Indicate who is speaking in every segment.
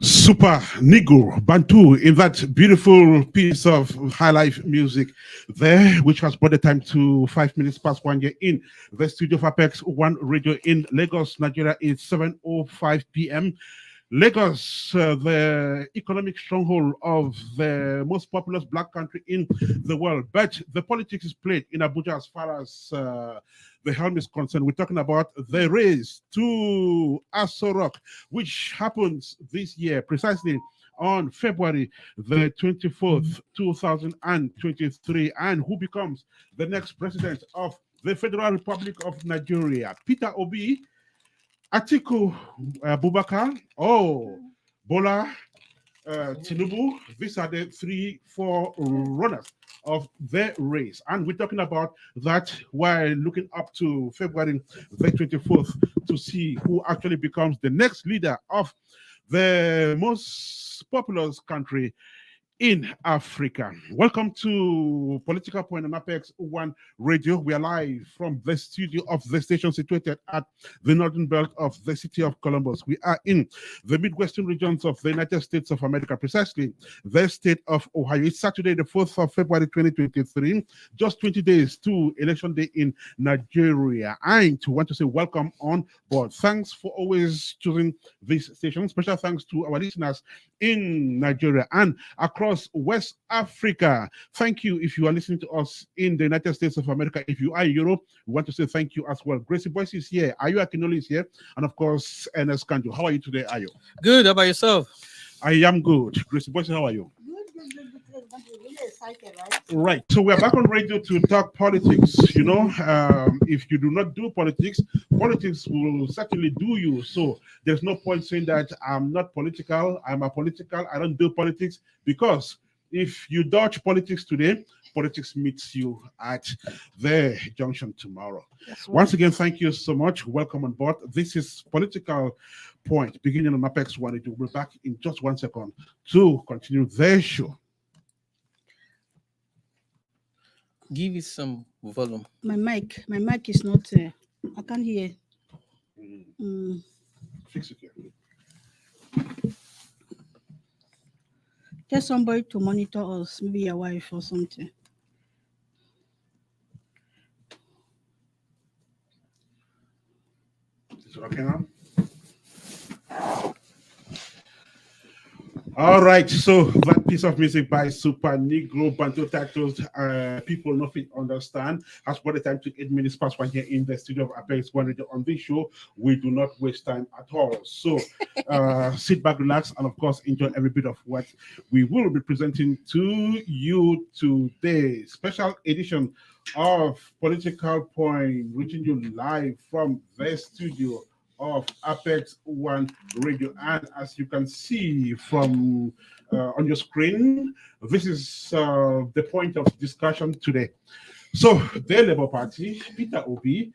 Speaker 1: Super Negro Bantu in that beautiful piece of high life music there, which has brought the time to 5 minutes past 1 year in the studio of Apex One Radio in Lagos, Nigeria. It's 7:05 p.m. Lagos, the economic stronghold of the most populous black country in the world. But the politics is played in Abuja as far as the helm is concerned. We're talking about the race to Asso Rock, which happens this year, precisely on February the 24th, 2023. And who becomes the next president of the Federal Republic of Nigeria? Peter Obi, Atiku Abubakar, Bola Tinubu. These are the 3-4 runners of the race. And we're talking about that while looking up to February the 24th to see who actually becomes the next leader of the most populous country in Africa. Welcome to Political Point on Apex One Radio. We are live from the studio of the station situated at the northern belt of the city of Columbus. We are in the Midwestern regions of the United States of America, precisely the state of Ohio. It's Saturday, the 4th of February, 2023, just 20 days to Election Day in Nigeria. I want to say welcome on board. Thanks for always choosing this station. Special thanks to our listeners in Nigeria and across West Africa. Thank you if you are listening to us in the United States of America. If you are in Europe, we want to say thank you as well. Gracie Boyce is here. Ayo Akinoli is here. And of course, Ernest Kanjo. How are you today, Ayo?
Speaker 2: Good. How about yourself?
Speaker 1: I am good. Gracie Boyce, how are you?
Speaker 3: Good. Really excited, right?
Speaker 1: Right. So we're back on radio to talk politics. You know, if you do not do politics, politics will certainly do you. So there's no point saying that I'm not political, I'm apolitical, I don't do politics, because if you dodge politics today, politics meets you at the junction tomorrow.
Speaker 3: Right.
Speaker 1: Once again, thank you so much. Welcome on board. This is Political Point, beginning on Apex One. We'll be back in just 1 second to continue the show.
Speaker 2: Give it some volume.
Speaker 3: My mic is not. I can't hear.
Speaker 1: Fix it here.
Speaker 3: Get somebody to monitor us, maybe your wife or something.
Speaker 1: Is it okay now? All right, so that piece of music by Super Negro Bantu titled People Nothing Understand has brought the time to 8 minutes past 1 here in the studio of Apex One Radio. On this show, we do not waste time at all. So sit back, relax, and of course, enjoy every bit of what we will be presenting to you today. Special edition of Political Point, reaching you live from the studio of Apex One Radio. And as you can see from on your screen, this is the point of discussion today. So the Labour Party, Peter Obi,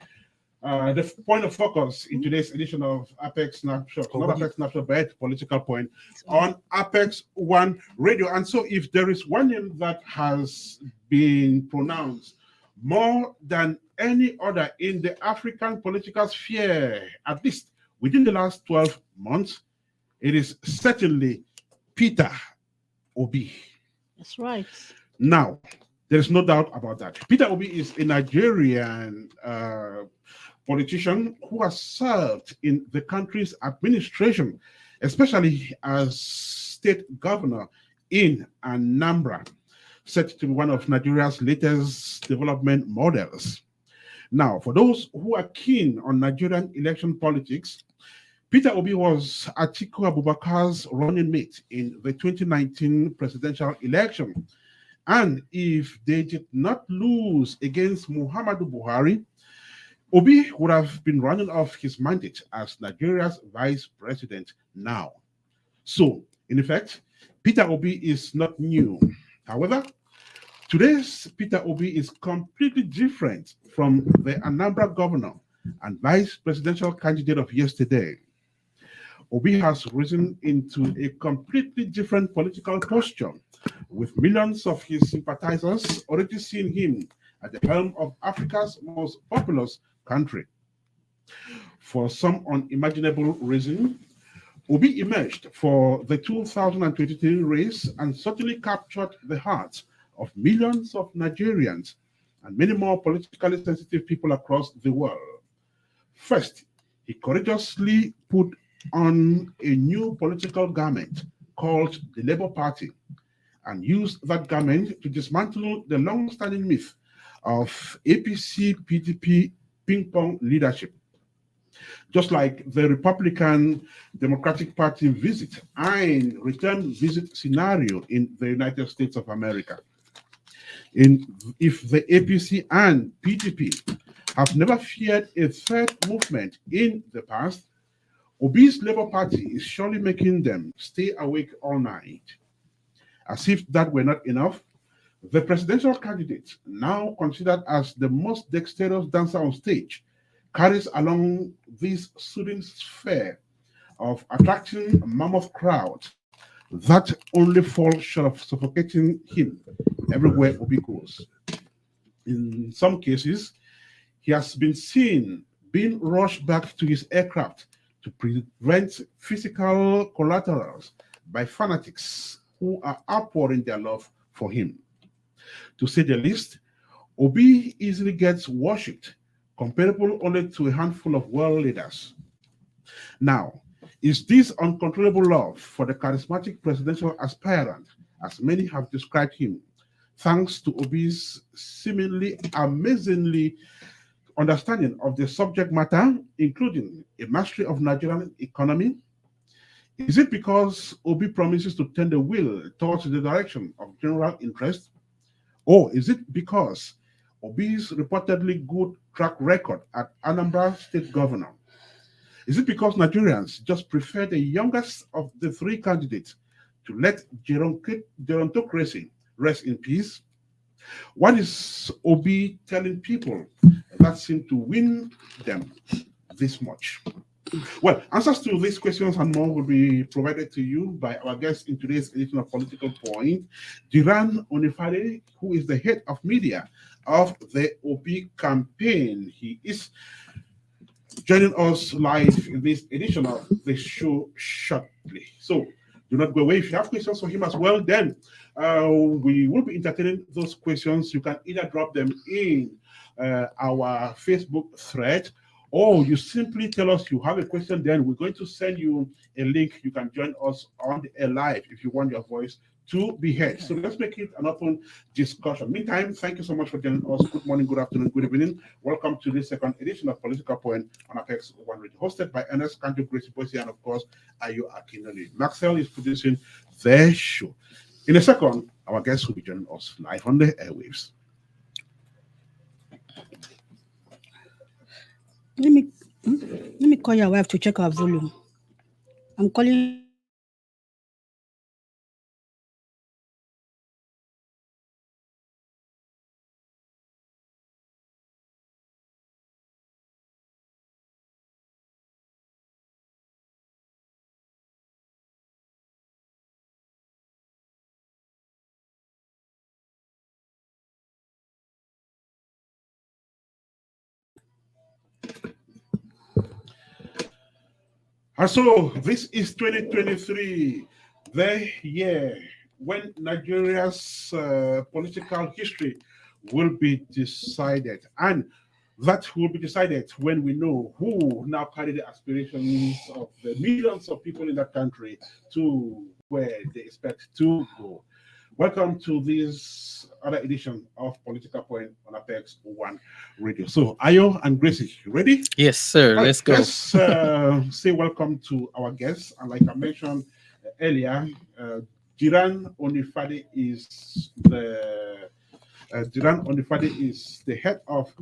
Speaker 1: the point of focus in today's edition of Apex Snapshot, not Apex Snapshot, but Political Point on Apex One Radio. And so if there is one name that has been pronounced more than any other in the African political sphere, at least within the last 12 months, it is certainly Peter Obi.
Speaker 3: That's right.
Speaker 1: Now, there is no doubt about that. Peter Obi is a Nigerian politician who has served in the country's administration, especially as state governor in Anambra, set to be one of Nigeria's latest development models. Now, for those who are keen on Nigerian election politics, Peter Obi was Atiku Abubakar's running mate in the 2019 presidential election. And if they did not lose against Muhammadu Buhari, Obi would have been running off his mandate as Nigeria's vice president now. So, in effect, Peter Obi is not new. However, today's Peter Obi is completely different from the Anambra governor and vice presidential candidate of yesterday. Obi has risen into a completely different political posture, with millions of his sympathizers already seeing him at the helm of Africa's most populous country. For some unimaginable reason, Obi emerged for the 2023 race and certainly captured the hearts of millions of Nigerians and many more politically sensitive people across the world. First, he courageously put on a new political garment called the Labour Party and used that garment to dismantle the long-standing myth of APC PDP ping pong leadership. Just like the Republican Democratic Party visit and return visit scenario in the United States of America. If the APC and PDP have never feared a third movement in the past, Obi's Labour Party is surely making them stay awake all night. As if that were not enough, the presidential candidate, now considered as the most dexterous dancer on stage, carries along this soothing sphere of attracting mammoth crowds that only fall short of suffocating him everywhere Obi goes. In some cases, he has been seen being rushed back to his aircraft to prevent physical collaterals by fanatics who are outpouring their love for him. To say the least, Obi easily gets worshipped, comparable only to a handful of world leaders. Now, is this uncontrollable love for the charismatic presidential aspirant, as many have described him, thanks to Obi's seemingly amazingly understanding of the subject matter, including a mastery of Nigerian economy? Is it because Obi promises to turn the wheel towards the direction of general interest? Or is it because Obi's reportedly good track record at Anambra State Governor? Is it because Nigerians just prefer the youngest of the three candidates to let gerontocracy rest in peace? What is Obi telling people that seem to win them this much? Well, answers to these questions and more will be provided to you by our guest in today's edition of Political Point, Duran Onifade, who is the head of media of the Obi campaign. He is joining us live in this edition of the show shortly. So do not go away. If you have questions for him as well, then we will be entertaining those questions. You can either drop them in our Facebook thread, or you simply tell us you have a question, then we're going to send you a link. You can join us on the air live if you want your voice to be heard. So let's make it an open discussion. Meantime, thank you so much for joining us. Good morning, good afternoon, good evening. Welcome to the second edition of Political Point on Apex One Radio, hosted by Ernest Kanjo, Gracie Boise, and of course, Ayo Akinoli. Maxwell is producing their show. In a second, our guest will be joining us live on the airwaves.
Speaker 3: Let me call your wife to check our volume. I'm calling.
Speaker 1: And so this is 2023, the year when Nigeria's political history will be decided. And that will be decided when we know who now carry the aspirations of the millions of people in that country to where they expect to go. Welcome to this other edition of Political Point on Apex One Radio. So, Ayo and Gracie, you ready?
Speaker 2: Yes, sir.
Speaker 1: Right,
Speaker 2: Let's go.
Speaker 1: Let's say welcome to our guests. And like I mentioned earlier, Duran Onifade is the head of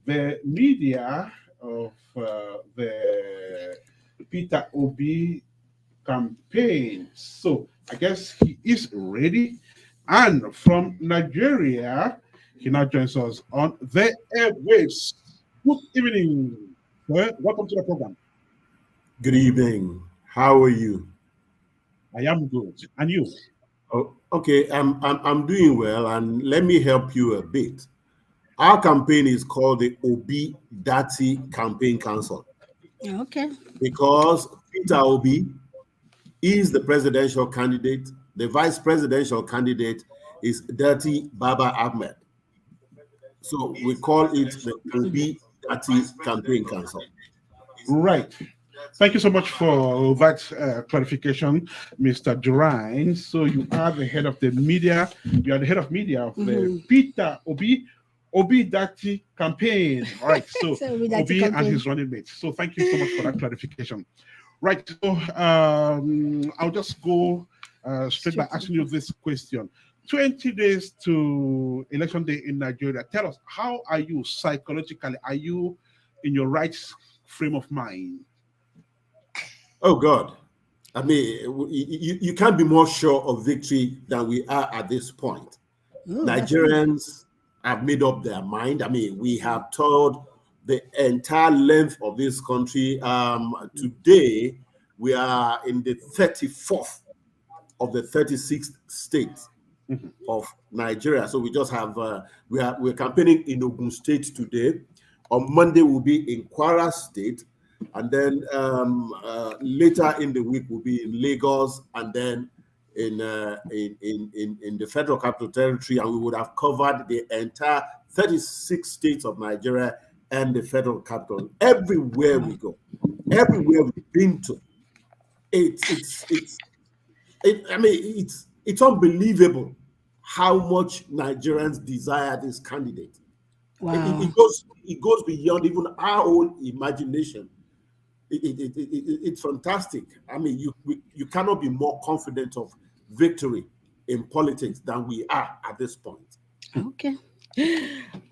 Speaker 1: the media of the Peter Obi campaign. So I guess he is ready. And from Nigeria, he now joins us on the airwaves. Good evening, sir. Welcome to the program.
Speaker 4: Good evening. How are you?
Speaker 1: I am good. And you?
Speaker 4: Oh, okay, I'm doing well, and let me help you a bit. Our campaign is called the Obi Dati Campaign Council.
Speaker 3: Okay.
Speaker 4: because Peter Obi is the presidential candidate. The vice presidential candidate is Dirty Baba Ahmed. So we call it the Obi Dirty Campaign Council.
Speaker 1: Right. Thank you so much for that clarification, Mr. Duran. So you are the head of the media. You are the head of media of the Peter Obi Dati campaign. All right. So
Speaker 3: So with that
Speaker 1: Obi and
Speaker 3: campaign.
Speaker 1: his running mates. So thank you so much for that clarification. Right. So I'll just go straight by asking you this question. 20 days to election day in Nigeria. Tell us, how are you psychologically? Are you in your right frame of mind?
Speaker 4: Oh God. I mean, you can't be more sure of victory than we are at this point.
Speaker 3: Oh, that's good.
Speaker 4: Nigerians have made up their mind. I mean, we have toured the entire length of this country. Today, we are in the 34th of the 36th states of Nigeria. So we just have we're campaigning in Ogun State today. On Monday, we'll be in Kwara State, and then later in the week we'll be in Lagos, and then in the Federal Capital Territory, and we would have covered the entire 36 states of Nigeria and the Federal Capital. Everywhere we go, everywhere we've been to, it's unbelievable how much Nigerians desire this candidate.
Speaker 3: Wow.
Speaker 4: It goes beyond even our own imagination. It's fantastic. I mean, you cannot be more confident of victory in politics than we are at this point.
Speaker 3: Okay.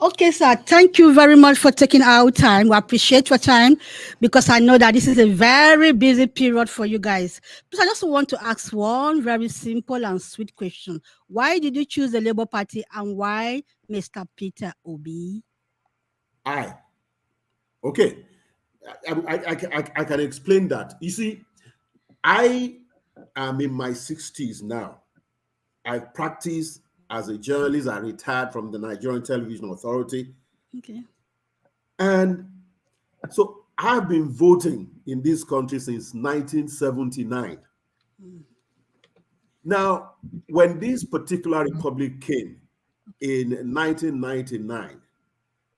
Speaker 3: Okay, sir. Thank you very much for taking our time. We appreciate your time because I know that this is a very busy period for you guys. But I just want to ask one very simple and sweet question. Why did you choose the Labour Party and why Mr. Peter Obi?
Speaker 4: Okay. I can explain that. You see, I am in my 60s now. I practiced as a journalist. I retired from the Nigerian Television Authority.
Speaker 3: Okay.
Speaker 4: And so I've been voting in this country since 1979. Now, when this particular republic came in 1999,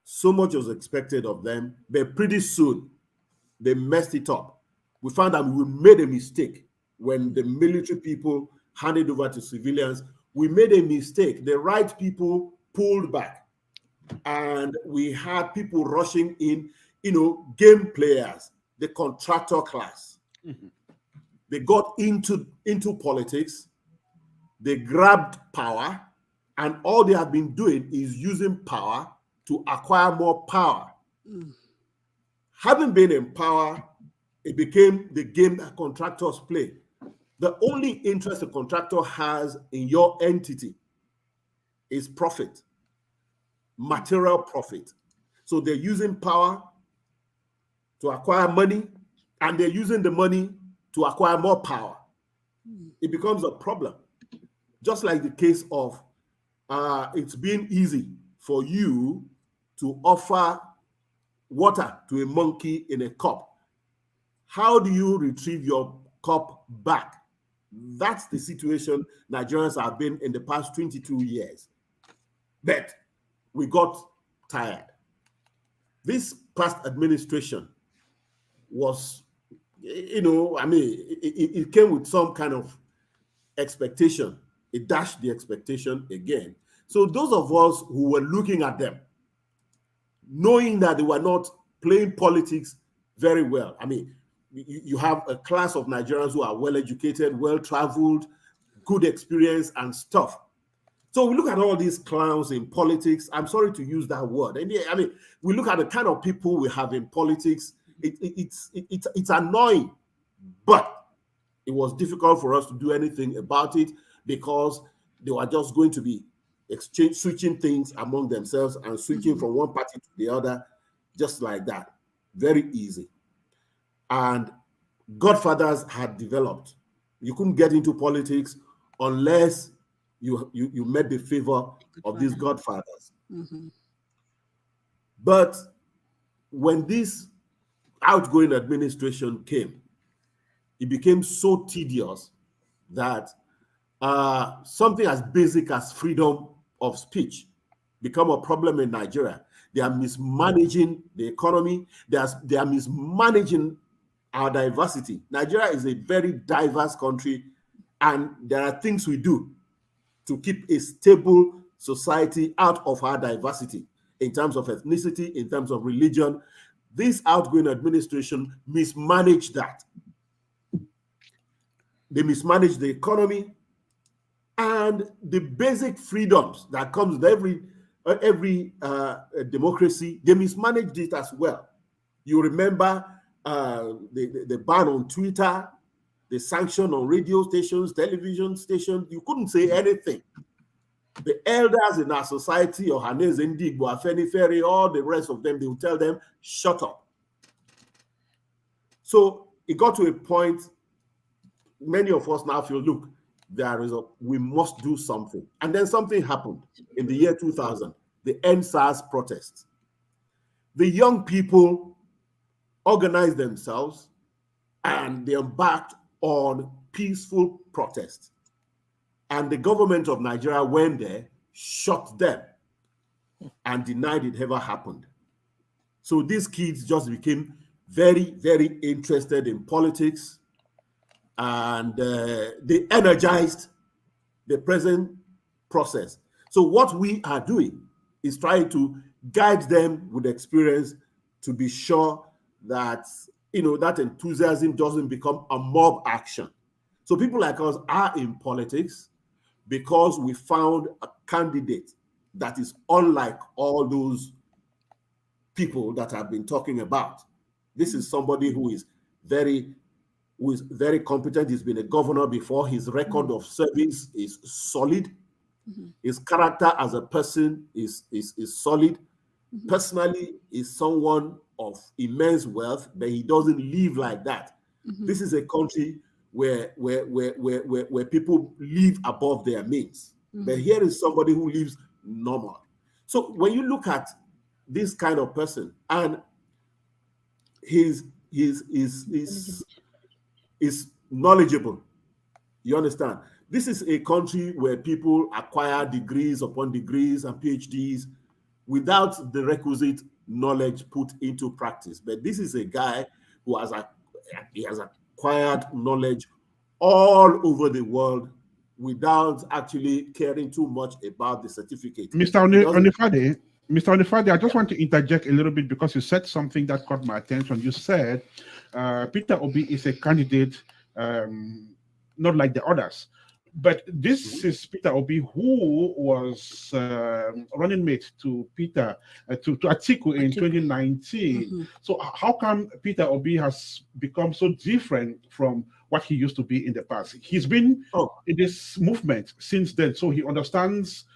Speaker 4: so much was expected of them, but pretty soon they messed it up. We found that we made a mistake when the military people handed over to civilians. We made a mistake. The right people pulled back, and we had people rushing in, game players, the contractor class. They got into politics, they grabbed power, and all they have been doing is using power to acquire more power. Having been in power, it became the game that contractors play. The only interest a contractor has in your entity is profit, material profit. So they're using power to acquire money, and they're using the money to acquire more power. It becomes a problem. Just like the case of it's been easy for you to offer water to a monkey in a cup. How do you retrieve your cup back? That's the situation Nigerians have been in the past 22 years. But we got tired. This past administration was, it came with some kind of expectation. It dashed the expectation again. So those of us who were looking at them, knowing that they were not playing politics very well. I mean, you have a class of Nigerians who are well-educated, well-traveled, good experience and stuff. So we look at all these clowns in politics. I'm sorry to use that word. And I mean, we look at the kind of people we have in politics. It's annoying, but it was difficult for us to do anything about it because they were just going to be switching things among themselves and switching from one party to the other, just like that. Very easy. And godfathers had developed. You couldn't get into politics unless you met the favor of these godfathers. But when this outgoing administration came, it became so tedious that something as basic as freedom of speech become a problem in Nigeria. They are mismanaging the economy. They are mismanaging our diversity. Nigeria is a very diverse country, and there are things we do to keep a stable society out of our diversity in terms of ethnicity, in terms of religion. This outgoing administration mismanaged that. They mismanaged the economy and the basic freedoms that comes with every democracy. They mismanaged it as well. You remember the ban on Twitter, the sanction on radio stations, television stations. You couldn't say anything. The elders in our society, Ohaneze Ndigbo, Afenifere, all the rest of them, they would tell them, shut up. So it got to a point, many of us now feel, look, we must do something. And then something happened in the year 2000, the EndSARS protest. The young people organized themselves and they embarked on peaceful protest. And the government of Nigeria went there, shot them, and denied it ever happened. So these kids just became very, very interested in politics, and they energized the present process. So what we are doing is trying to guide them with experience to be sure that, that enthusiasm doesn't become a mob action. So people like us are in politics because we found a candidate that is unlike all those people that I've been talking about. This is somebody who is very competent. He's been a governor before. His record of service is solid. His character as a person is solid. Personally, is someone of immense wealth, but he doesn't live like that. This is a country where people live above their means. But here is somebody who lives normal. So when you look at this kind of person and is knowledgeable, you understand? This is a country where people acquire degrees upon degrees and PhDs without the requisite knowledge put into practice. But this is a guy who has acquired knowledge all over the world without actually caring too much about the certificate.
Speaker 1: Mr. Onifade, I just want to interject a little bit because you said something that caught my attention. You said Peter Obi is a candidate not like the others. But this is Peter Obi, who was running mate to Atiku in 2019. So how come Peter Obi has become so different from what he used to be in the past? He's been in this movement since then, so he understands,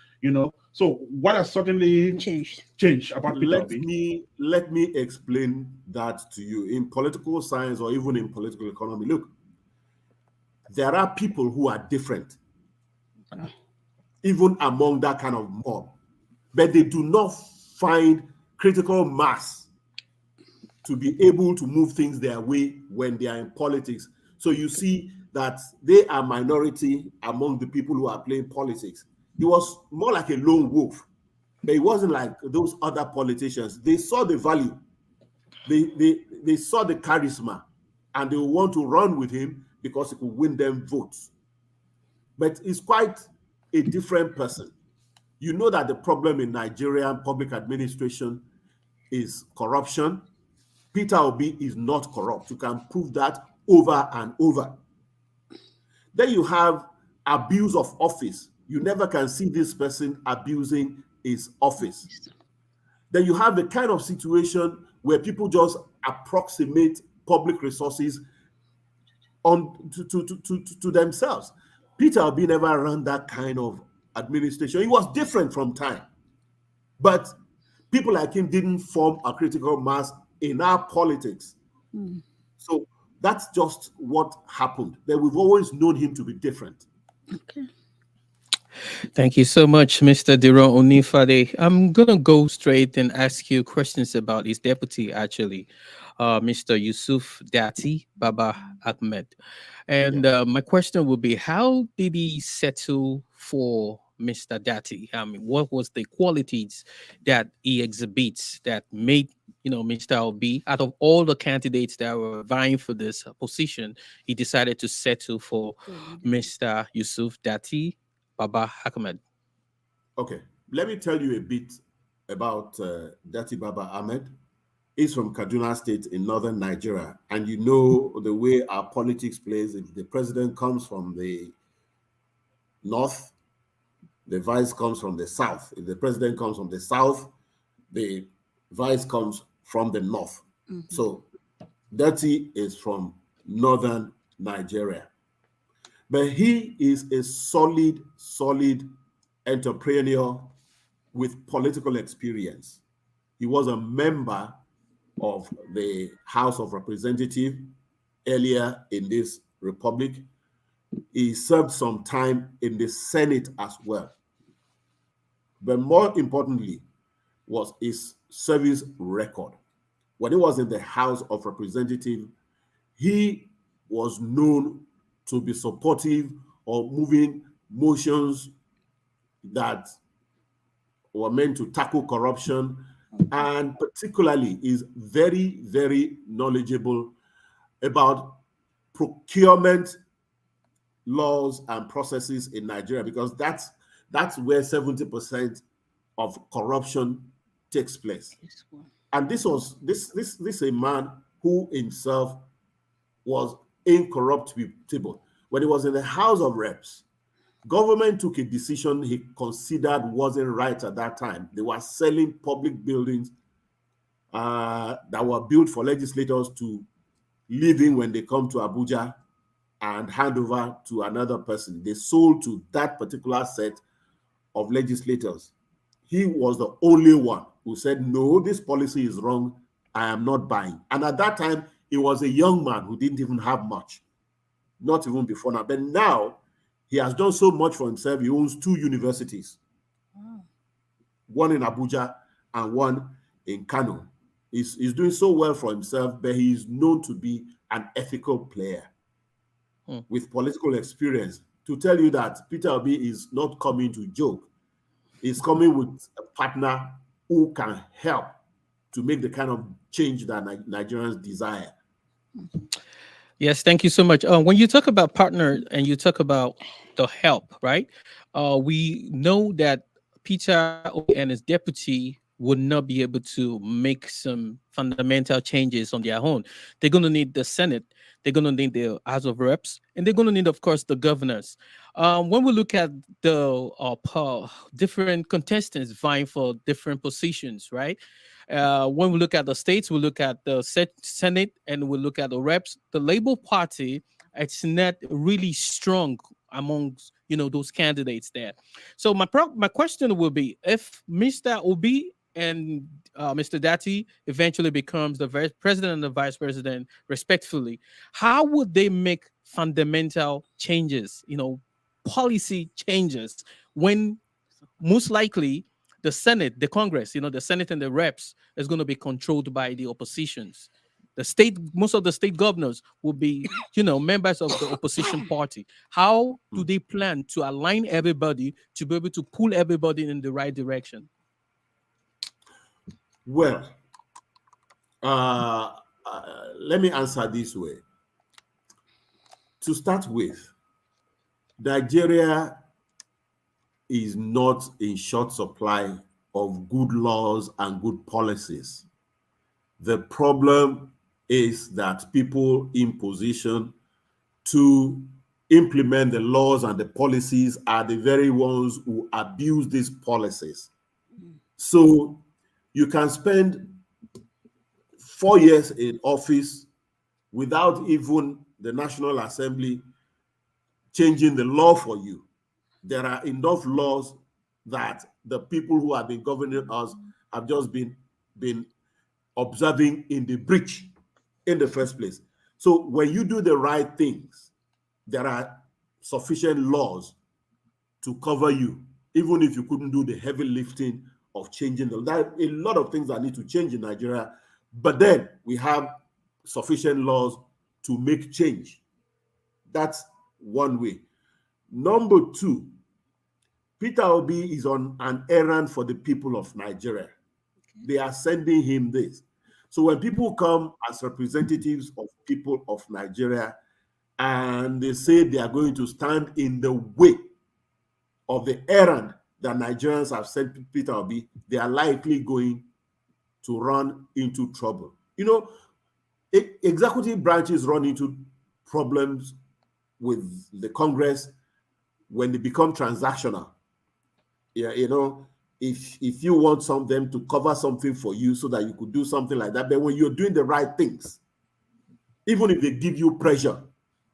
Speaker 1: So what has suddenly changed about Peter Obi?
Speaker 4: Let me explain that to you. In political science or even in political economy, look, there are people who are different, even among that kind of mob, but they do not find critical mass to be able to move things their way when they are in politics. So you see that they are minority among the people who are playing politics. He was more like a lone wolf, but it wasn't like those other politicians. They saw the value, they saw the charisma, and they want to run with him because he could win them votes. But he's quite a different person. You know that the problem in Nigerian public administration is corruption. Peter Obi is not corrupt. You can prove that over and over. Then you have abuse of office. You never can see this person abusing his office. Then you have the kind of situation where people just approximate public resources to themselves. Peter Obi never ran that kind of administration. He was different from time. But people like him didn't form a critical mass in our politics. So that's just what happened. That we've always known him to be different.
Speaker 3: Okay.
Speaker 2: Thank you so much, Mr. Duran Onifade. I'm going to go straight and ask you questions about his deputy, actually. Mr. Yusuf Dati Baba Ahmed. And my question would be, how did he settle for Mr. Dati? I mean, what was the qualities that he exhibits that made, Mr. Obi, out of all the candidates that were vying for this position, he decided to settle for Mr. Yusuf Dati Baba Ahmed?
Speaker 4: Okay, let me tell you a bit about Dati Baba Ahmed. He's from Kaduna State in northern Nigeria. And you know the way our politics plays. If the president comes from the north, the vice comes from the south. If the president comes from the south, the vice comes from the north. So Dati is from northern Nigeria. But he is a solid entrepreneur with political experience. He was a member of the House of Representatives earlier in this republic. He served some time in the Senate as well. But more importantly was his service record. When he was in the House of Representatives, he was known to be supportive of moving motions that were meant to tackle corruption, and particularly is very knowledgeable about procurement laws and processes in Nigeria, because that's where 70% of corruption takes place. And this a man who himself was incorruptible. When he was in the House of Reps, government took a decision he considered wasn't right at that time. They were selling public buildings that were built for legislators to live in when they come to Abuja and hand over to another person. They sold to that particular set of legislators. He was the only one who said, no, this policy is wrong. I am not buying. And at that time, he was a young man who didn't even have much, not even before now. But now, he has done so much for himself. He owns 2 universities, one in Abuja and one in Kano. He's doing so well for himself, but he is known to be an ethical player with political experience. To tell you that Peter Obi is not coming to joke. He's coming with a partner who can help to make the kind of change that Nigerians desire.
Speaker 2: Yes, thank you so much. When you talk about partner and you talk about the help, right? We know that Peter Obi and his deputy would not be able to make some fundamental changes on their own. They're going to need the Senate, they're going to need the House of Reps, and they're going to need, of course, the governors. When we look at the different contestants vying for different positions, right? When we look at the states, we look at the Senate, and we look at the reps. The Labour Party, it's not really strong amongst those candidates there. So my question will be, if Mr. Obi and Mr. Dati eventually becomes the vice president and the vice president, respectfully, how would they make fundamental changes, policy changes, when most likely the Senate, the Congress, the Senate and the reps is going to be controlled by the oppositions? Most of the state governors will be, members of the opposition party. How do they plan to align everybody to be able to pull everybody in the right direction?
Speaker 4: Well, let me answer this way. To start with, Nigeria is not in short supply of good laws and good policies. The problem is that people in position to implement the laws and the policies are the very ones who abuse these policies. So you can spend 4 years in office without even the National Assembly changing the law for you. There are enough laws that the people who have been governing us have just been observing in the breach in the first place. So when you do the right things, there are sufficient laws to cover you, even if you couldn't do the heavy lifting of changing the law. There are a lot of things that need to change in Nigeria, but then we have sufficient laws to make change. That's one way. Number two, Peter Obi is on an errand for the people of Nigeria. They are sending him this. So when people come as representatives of people of Nigeria and they say they are going to stand in the way of the errand that Nigerians have sent Peter Obi, they are likely going to run into trouble. You know, executive branches run into problems with the Congress when they become transactional. Yeah, you know, if you want them to cover something for you so that you could do something like that, but when you're doing the right things, even if they give you pressure,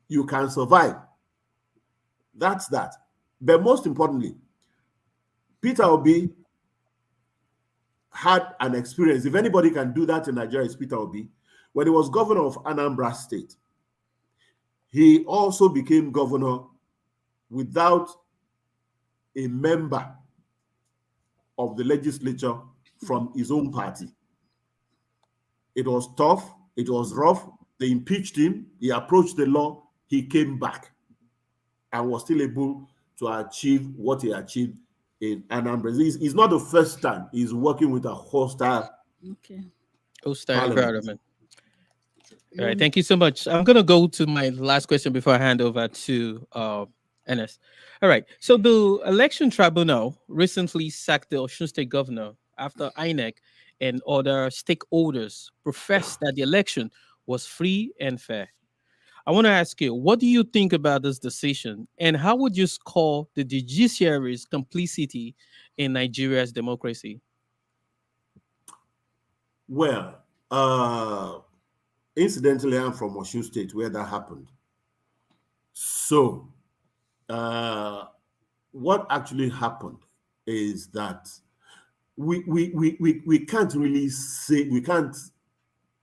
Speaker 4: you can survive. That's that. But most importantly, Peter Obi had an experience. If anybody can do that in Nigeria, it's Peter Obi. When he was governor of Anambra State, he also became governor without a member of the legislature from his own party. It was tough. It was rough. They impeached him. He approached the law. He came back and was still able to achieve what he achieved in Anambra. It's not the first time he's working with a hostile
Speaker 2: environment. All right, thank you so much. I'm going to go to my last question before I hand over to Enes. All right, so the election tribunal recently sacked the Osun State governor after INEC and other stakeholders professed that the election was free and fair. I want to ask you, what do you think about this decision, and how would you score the judiciary's complicity in Nigeria's democracy?
Speaker 4: Well, incidentally, I'm from Osun State where that happened. So, what actually happened is that we can't really say, we can't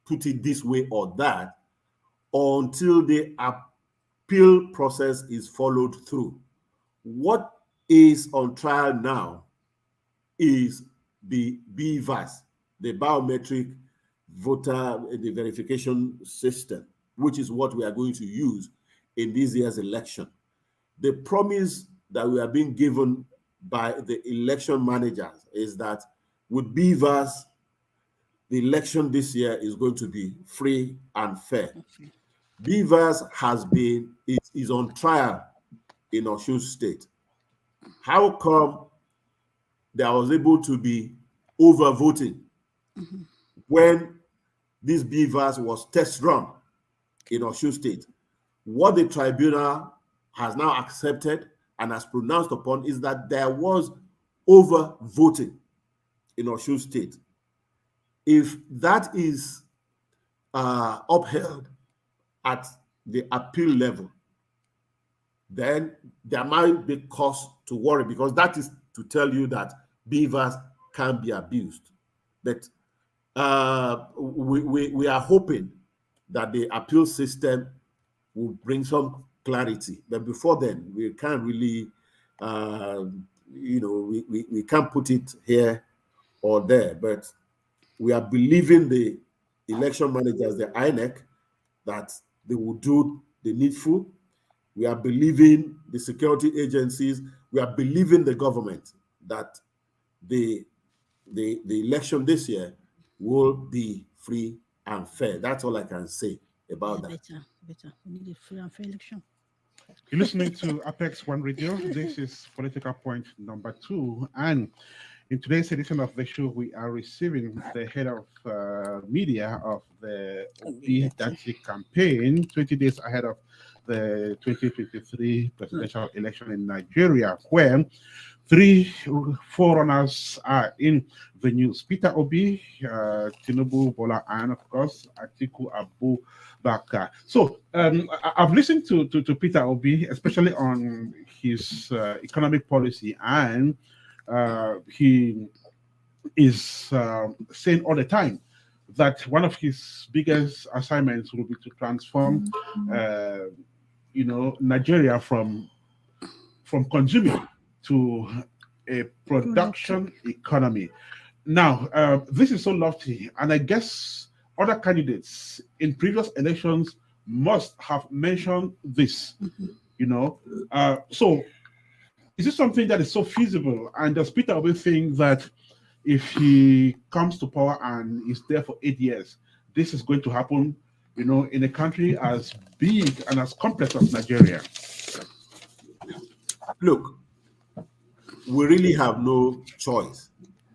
Speaker 4: put it this way or that until the appeal process is followed through. What is on trial now is the BVAS, the biometric voter the verification system, which is what we are going to use in this year's election. The promise that we are being given by the election managers is that with BVAS, the election this year is going to be free and fair. BVAS is on trial in Osun State. How come there was able to be overvoting when this BVAS was test run in Osun State? What the tribunal has now accepted and has pronounced upon is that there was overvoting in Osun State. If that is upheld at the appeal level, then there might be cause to worry, because that is to tell you that BVAS can be abused. But we are hoping that the appeal system will bring some clarity. But before then, we can't really, we can't put it here or there. But we are believing the election managers, the INEC, that they will do the needful. We are believing the security agencies. We are believing the government that the election this year will be free and fair. That's all I can say about that.
Speaker 3: Better. We need a free and fair election.
Speaker 1: You're listening to Apex One Radio. This is Political Point number 2. And in today's edition of the show, we are receiving the head of media of the Obi campaign, 20 days ahead of the 2023 presidential election in Nigeria, where 3 forerunners are in the news: Peter Obi, Tinubu Bola, and of course Atiku Abubakar. So I've listened to Peter Obi, especially on his economic policy, and he is saying all the time that one of his biggest assignments will be to transform Nigeria from consuming to a production economy. Now, this is so lofty, and I guess other candidates in previous elections must have mentioned this, So is this something that is so feasible? And does Peter Obi think that if he comes to power and is there for 8 years, this is going to happen, in a country as big and as complex as Nigeria?
Speaker 4: Look, we really have no choice.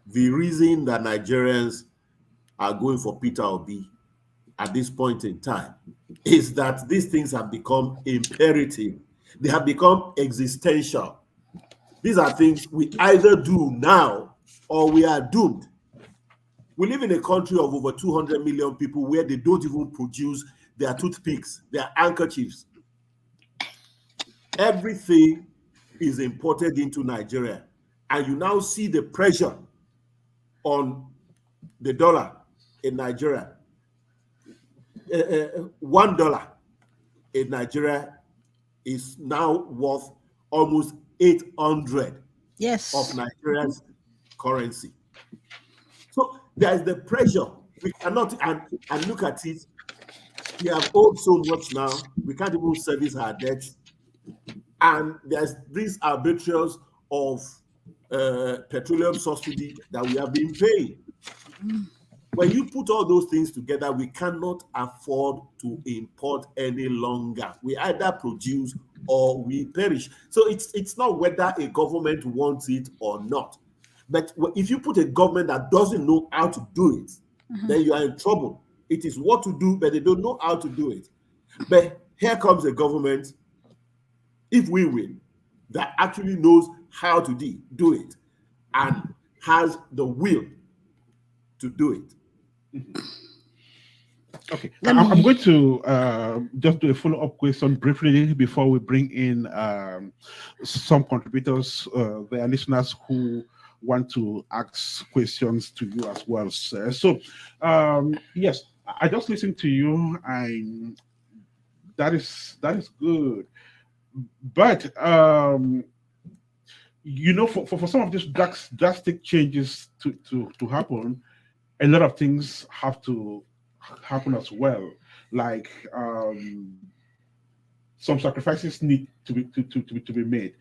Speaker 4: The reason that Nigerians are going for Peter Obi at this point in time is that these things have become imperative. They have become existential. These are things we either do now or we are doomed. We live in a country of over 200 million people where they don't even produce their toothpicks, their handkerchiefs. Everything is imported into Nigeria. And you now see the pressure on the dollar in Nigeria. $1 in Nigeria is now worth almost 800 of Nigeria's currency. So there is the pressure. We cannot, and look at it, we have owed so much now, we can't even service our debts. And there's these arbitraries of petroleum subsidy that we have been paying. When you put all those things together, we cannot afford to import any longer. We either produce or we perish. So it's not whether a government wants it or not. But if you put a government that doesn't know how to do it, then you are in trouble. It is what to do, but they don't know how to do it. But here comes a government, if we win, that actually knows how to do it and has the will to do it.
Speaker 1: Okay, I'm going to just do a follow-up question briefly before we bring in some contributors, their listeners who want to ask questions to you as well, sir. So, yes, I just listened to you, and that is good. But for some of these drastic changes to happen, a lot of things have to happen as well. Like some sacrifices need to be made.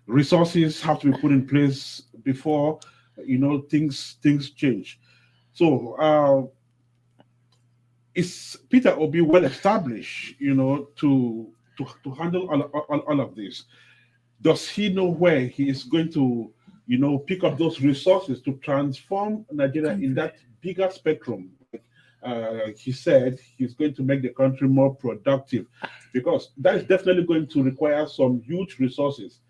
Speaker 1: Resources have to be put in place before things change. So is Peter Obi well established, to handle all of this? Does he know where he is going to, pick up those resources to transform Nigeria in that bigger spectrum? He said he's going to make the country more productive, because that is definitely going to require some huge resources.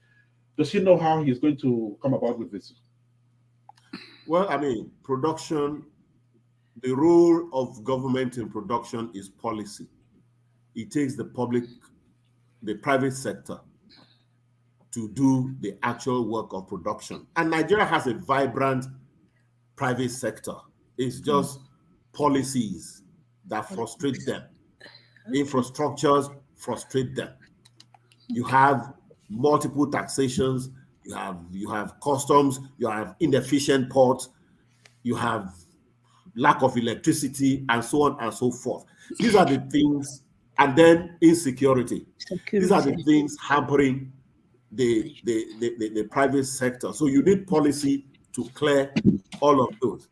Speaker 1: Does he know how he's going to come about with this?
Speaker 4: Well, production, the role of government in production is policy. It takes the private sector to do the actual work of production. And Nigeria has a vibrant private sector. It's just policies that frustrate them. Infrastructures frustrate them. You have multiple taxations, you have customs, you have inefficient ports, you have lack of electricity, and so on and so forth. These are the things, and then insecurity. These are the things hampering the private sector. So you need policy to clear all of those.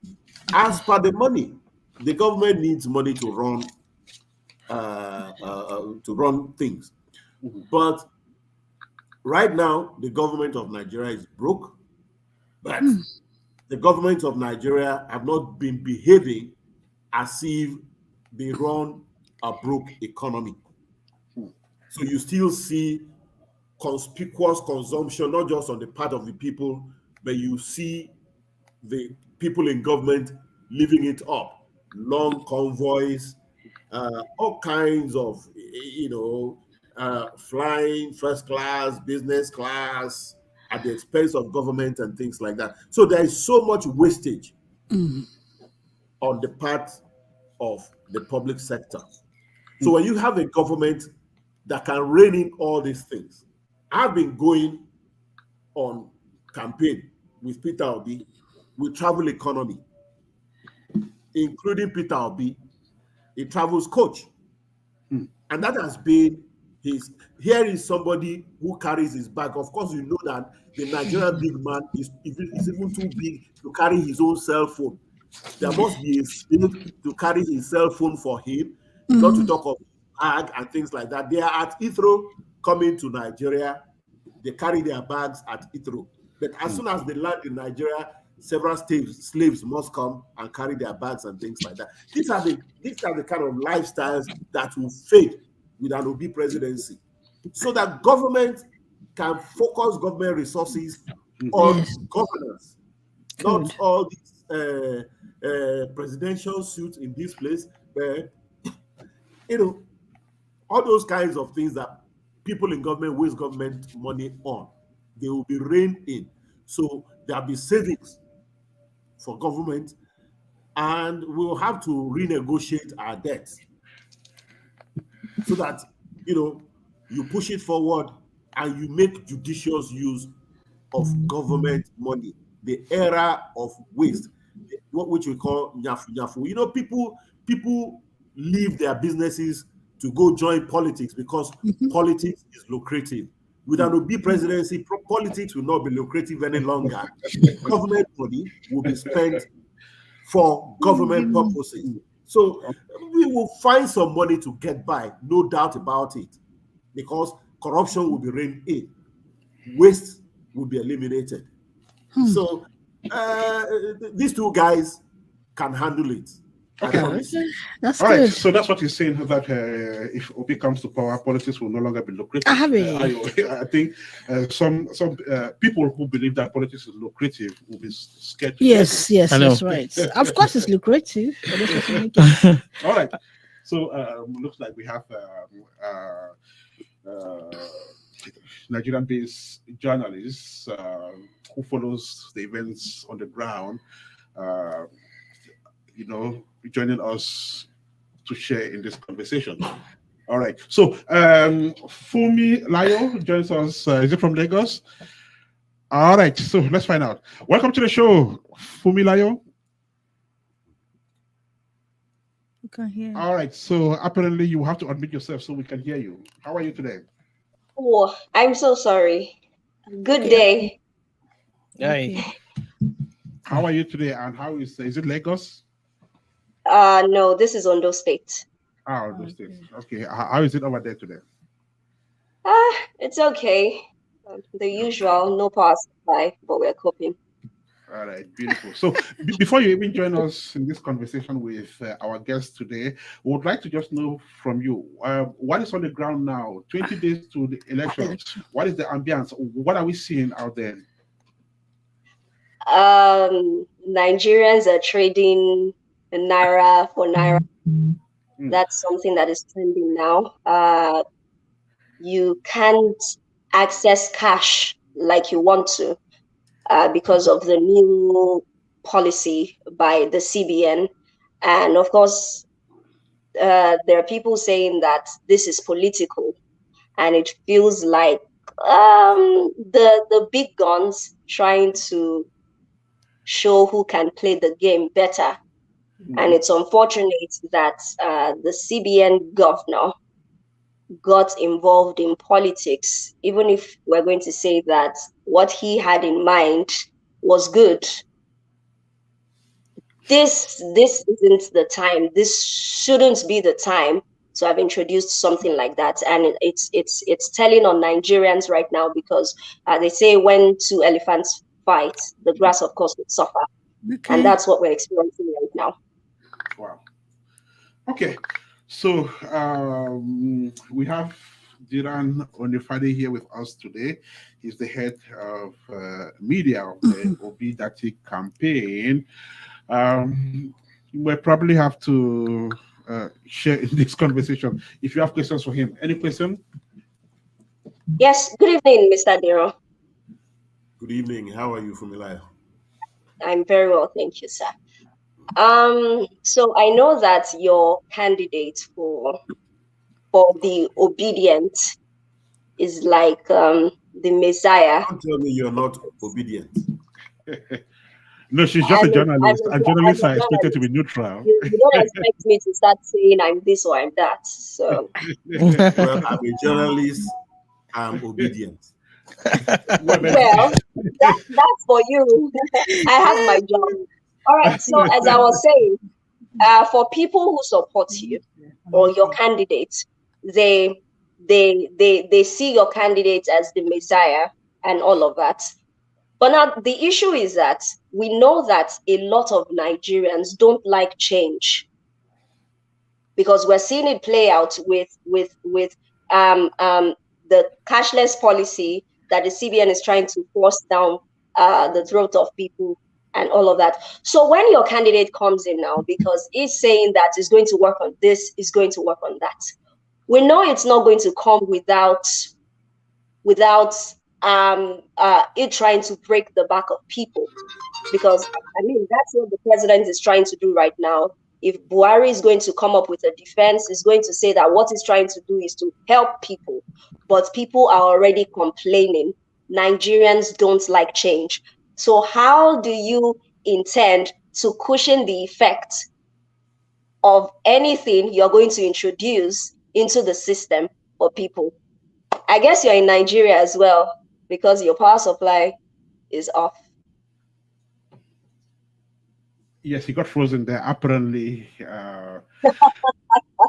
Speaker 4: As per the money, the government needs money to run things. But right now, the government of Nigeria is broke. But the government of Nigeria have not been behaving as if they run a broke economy. So you still see conspicuous consumption, not just on the part of the people, but you see the people in government living it up. Long convoys, all kinds of, flying first class, business class, at the expense of government and things like that. So there is so much wastage on the part of the public sector. So when you have a government that can rein in all these things, I've been going on campaign with Peter Obi with travel economy, including Peter Obi a travels coach. And that has been his. Here is somebody who carries his bag. Of course, you know that the Nigerian big man is even too big to carry his own cell phone. There must be a slave to carry his cell phone for him, not to talk of bag and things like that. They are at Heathrow coming to Nigeria. They carry their bags at Heathrow. But as soon as they land in Nigeria, several slaves must come and carry their bags and things like that. These are the kind of lifestyles that will fade with an Obi presidency, so that government can focus government resources on governance, not all these presidential suits in this place, where all those kinds of things that people in government waste government money on, they will be reined in. So there'll be savings for government, and we'll have to renegotiate our debts so that you push it forward and you make judicious use of government money. The era of waste, which we call nyafu nyafu. People leave their businesses to go join politics because politics is lucrative. With an Obi presidency, politics will not be lucrative any longer. Government money will be spent for government purposes. So we will find some money to get by, no doubt about it, because corruption will be reined in, waste will be eliminated. So these two guys can handle it.
Speaker 3: Okay. That's
Speaker 1: all
Speaker 3: good.
Speaker 1: Right, so that's what he's saying, that if Obi comes to power, politics will no longer be lucrative. I think some people who believe that politics is lucrative will be scared.
Speaker 3: Yes, that's right. Of course, it's lucrative.
Speaker 1: All right. So looks like we have Nigerian-based journalists who follows the events on the ground. Joining us to share in this conversation. All right. So Fumi Layo joins us. Is it from Lagos? All right. So let's find out. Welcome to the show, Fumi Layo.
Speaker 3: You can hear.
Speaker 1: All right. So apparently you have to unmute yourself so we can hear you. How are you today?
Speaker 5: Oh, I'm so sorry. Good day.
Speaker 2: Hey.
Speaker 1: How are you today? And how is it Lagos?
Speaker 5: No, this is Ondo State.
Speaker 1: Ondo State. Okay. How is it over there today?
Speaker 5: It's okay. The usual, no power supply, but we're coping.
Speaker 1: All right, beautiful. So before you even join us in this conversation with our guest today, we would like to just know from you, what is on the ground now, 20 days to the election? What is the ambience? What are we seeing out there?
Speaker 5: Nigerians are trading Naira for Naira. That's something that is trending now. You can't access cash like you want to because of the new policy by the CBN. And of course, there are people saying that this is political, and it feels like the big guns trying to show who can play the game better. And it's unfortunate that the CBN governor got involved in politics, even if we're going to say that what he had in mind was good. This isn't the time. This shouldn't be the time to have introduced something like that. And it's telling on Nigerians right now, because they say when two elephants fight, the grass, of course, would suffer. Okay. And that's what we're experiencing right now.
Speaker 1: Wow. Okay. So we have Duran Onifade here with us today. He's the head of media of the Obi Dati campaign. You will probably have to share in this conversation if you have questions for him. Any question?
Speaker 5: Yes. Good evening, Mr. Dero.
Speaker 4: Good evening. How are you, Fumilayo?
Speaker 5: I'm very well, thank you, sir. So I know that your candidate for the obedient is like the Messiah.
Speaker 4: Don't tell me you're not obedient.
Speaker 1: No, she's just a journalist, and
Speaker 5: I'm
Speaker 1: journalists
Speaker 5: a
Speaker 1: are expected to be
Speaker 5: journalist.
Speaker 1: neutral.
Speaker 5: You don't expect me to start saying I'm this or I'm that. So,
Speaker 4: Well, I'm a journalist. I'm obedient.
Speaker 5: well, that's for you. I have my job. All right. So, as I was saying, for people who support you or your candidate, they see your candidate as the messiah and all of that. But now the issue is that we know that a lot of Nigerians don't like change, because we're seeing it play out with the cashless policy that the CBN is trying to force down the throat of people and all of that. So when your candidate comes in now, because he's saying that he's going to work on this, is going to work on that, we know it's not going to come without it trying to break the back of people. Because I mean, that's what the president is trying to do right now. If Buhari is going to come up with a defense, is going to say that what he's trying to do is to help people, but people are already complaining. Nigerians don't like change. So how do you intend to cushion the effect of anything you're going to introduce into the system for people? I guess you're in Nigeria as well, because your power supply is off.
Speaker 1: Yes, he got frozen there. Apparently,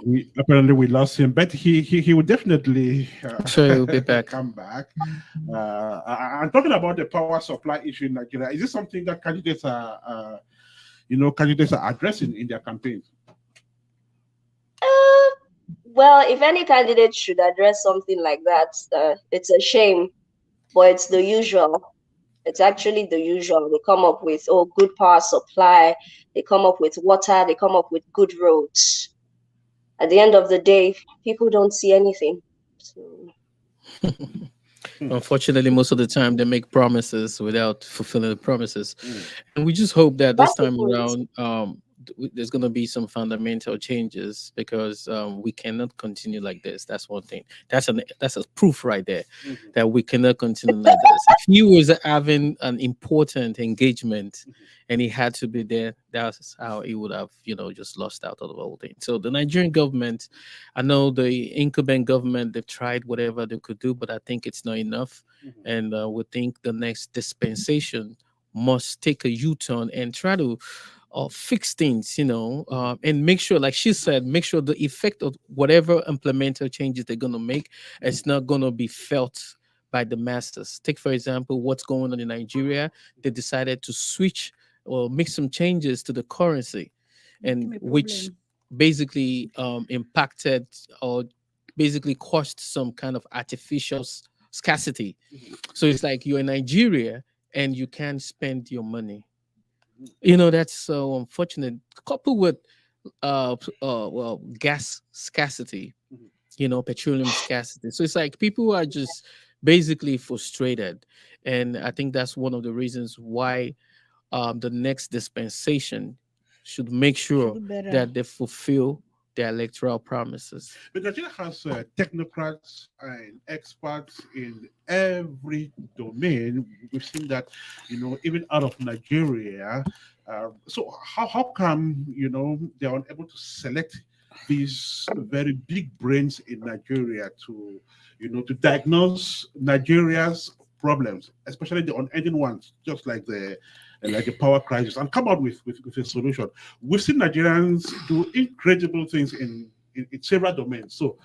Speaker 1: we lost him, but he will definitely
Speaker 2: Sure, he'll be back.
Speaker 1: come back. I'm talking about the power supply issue in Nigeria. Is this something that candidates are addressing in their campaigns?
Speaker 5: Well, if any candidate should address something like that, it's a shame, but it's the usual. It's actually the usual. They come up with, oh, good power supply. They come up with water. They come up with good roads. At the end of the day, people don't see anything. So,
Speaker 2: Unfortunately, most of the time they make promises without fulfilling the promises, and we just hope that this
Speaker 5: that's the
Speaker 2: time
Speaker 5: point.
Speaker 2: around, there's going to be some fundamental changes, because we cannot continue like this. That's one thing. That's a proof right there that we cannot continue like this. If he was having an important engagement and he had to be there, that's how he would have, just lost out on the whole thing. So the Nigerian government, I know the incumbent government, they've tried whatever they could do, but I think it's not enough. And we think the next dispensation must take a U-turn and try to fix things, and make sure, like she said, make sure the effect of whatever implemental changes they're going to make, it's not going to be felt by the masses. Take, for example, what's going on in Nigeria. They decided to switch or make some changes to the currency, and which basically impacted or basically caused some kind of artificial scarcity. So it's like you're in Nigeria and you can't spend your money. That's so unfortunate. Coupled with well, gas scarcity, petroleum scarcity. So it's like people are just basically frustrated. And I think that's one of the reasons why the next dispensation should make sure that they fulfill their electoral promises.
Speaker 1: But Nigeria has technocrats and experts in every domain. We've seen that, even out of Nigeria. So how come, they're unable to select these very big brains in Nigeria to, to diagnose Nigeria's problems, especially the unending ones, just like the power crisis, and come out with a solution. We've seen Nigerians do incredible things in several domains. So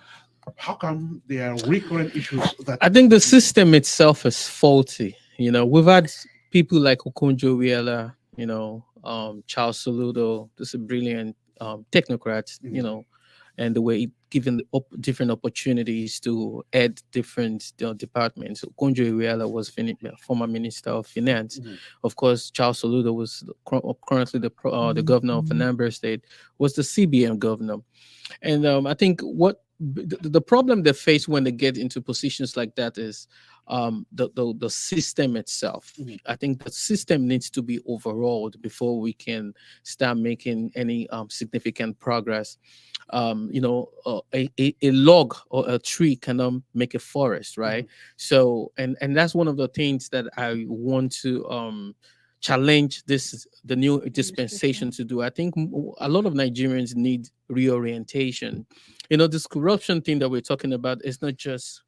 Speaker 1: how come there are recurrent issues that
Speaker 2: I think the system itself is faulty. We've had people like Okonjo-Iweala, Charles Soludo, this is a brilliant technocrat, and the way given different opportunities to head different departments. Okonjo-Iweala was former Minister of Finance. Of course, Charles Soludo was currently the governor of Anambra State, was the CBN governor. And I think what the problem they face when they get into positions like that is the system itself. I think the system needs to be overhauled before we can start making any significant progress. A log or a tree cannot make a forest, right? So, and that's one of the things that I want to challenge the new dispensation to do. I think a lot of Nigerians need reorientation. This corruption thing that we're talking about is not just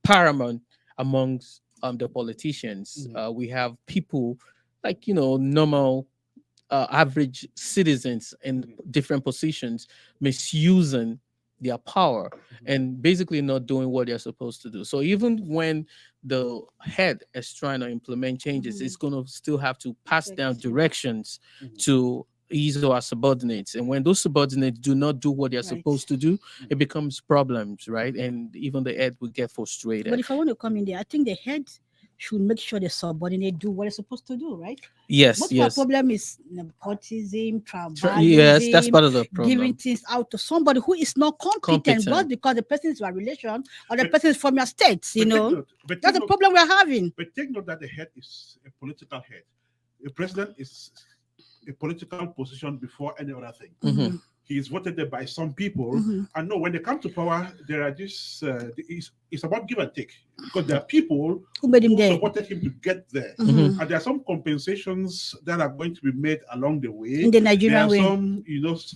Speaker 2: paramount amongst the politicians. We have people like normal average citizens in different positions misusing their power and basically not doing what they're supposed to do. So even when the head is trying to implement changes, it's going to still have to pass down directions to his or her subordinates. And when those subordinates do not do what they're supposed to do, it becomes problems, right? And even the head will get frustrated.
Speaker 3: But if I want to come in there, I think the head should make sure the subordinate do what they're supposed to do, right?
Speaker 2: Yes,
Speaker 3: Most
Speaker 2: yes.
Speaker 3: of our problem is nepotism, tribalism,
Speaker 2: Yes, that's part of the problem.
Speaker 3: giving things out to somebody who is not competent, but because the person is your relation or the person is from your state, that's the problem we're having.
Speaker 1: But take note that the head is a political head. The president is a political position before any other thing. He is voted there by some people, and no, when they come to power, there are this. It's about give and take, because there are people
Speaker 3: who made him there,
Speaker 1: supported him to get there, and there are some compensations that are going to be made along the way.
Speaker 3: In the Nigerian way,
Speaker 1: some,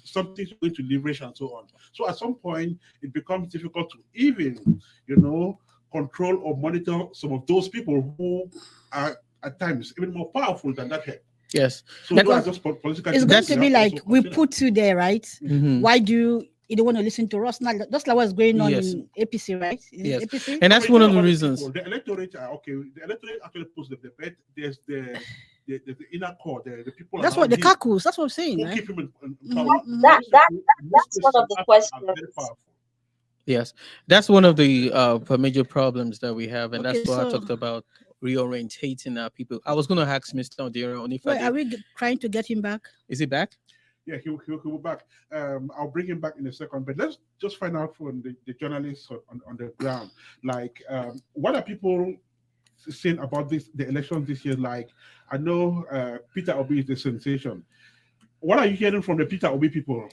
Speaker 1: something's going to leverage and so on. So at some point, it becomes difficult to even, control or monitor some of those people who are at times even more powerful than that head.
Speaker 2: Yes.
Speaker 1: So just political.
Speaker 3: It's going to be like we put you there, right? Why do you don't want to listen to us? Now, just like what's going on in APC, right?
Speaker 2: Yes.
Speaker 3: APC?
Speaker 2: And that's one of the reasons.
Speaker 1: The electorate are okay. The electorate actually puts the debate. There's the inner core, the people.
Speaker 3: That's what the caucus. That's what I'm saying. Right?
Speaker 5: Keep him in power. That's one of the questions.
Speaker 2: Yes, that's one of the major problems that we have, and that's why I talked about reorientating our people. I was going to ask Mr. Duran if
Speaker 3: are we trying to get him back?
Speaker 2: Is he back?
Speaker 1: Yeah, he'll be back. I'll bring him back in a second, but let's just find out from the journalists on the ground, like what are people saying about the elections this year? Like, I know Peter Obi is the sensation. What are you hearing from the Peter Obi people?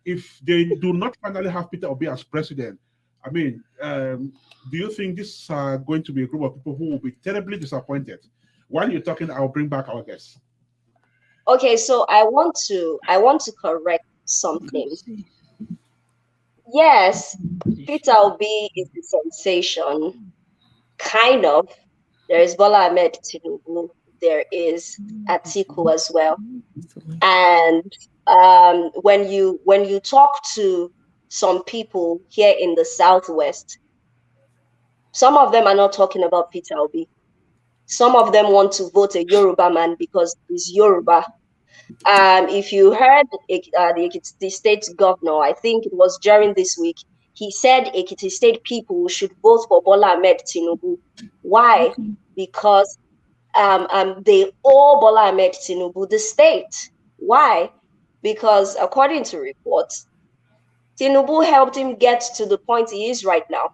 Speaker 1: If they do not finally have Peter Obi as president, I mean, do you think this is going to be a group of people who will be terribly disappointed? While you're talking, I'll bring back our guests.
Speaker 5: Okay, so I want to correct something. Yes, Peter Obi is the sensation, kind of. There is Bola Ahmed Tinubu. There is Atiku as well, and when you talk to some people here in the Southwest, some of them are not talking about Peter Obi. Some of them want to vote a Yoruba man because he's Yoruba. If you heard the state governor, I think it was during this week, he said Ekiti State people should vote for Bola Ahmed Tinubu. Why? Because they owe Bola Ahmed Tinubu the state. Why? Because according to reports, Tinubu helped him get to the point he is right now.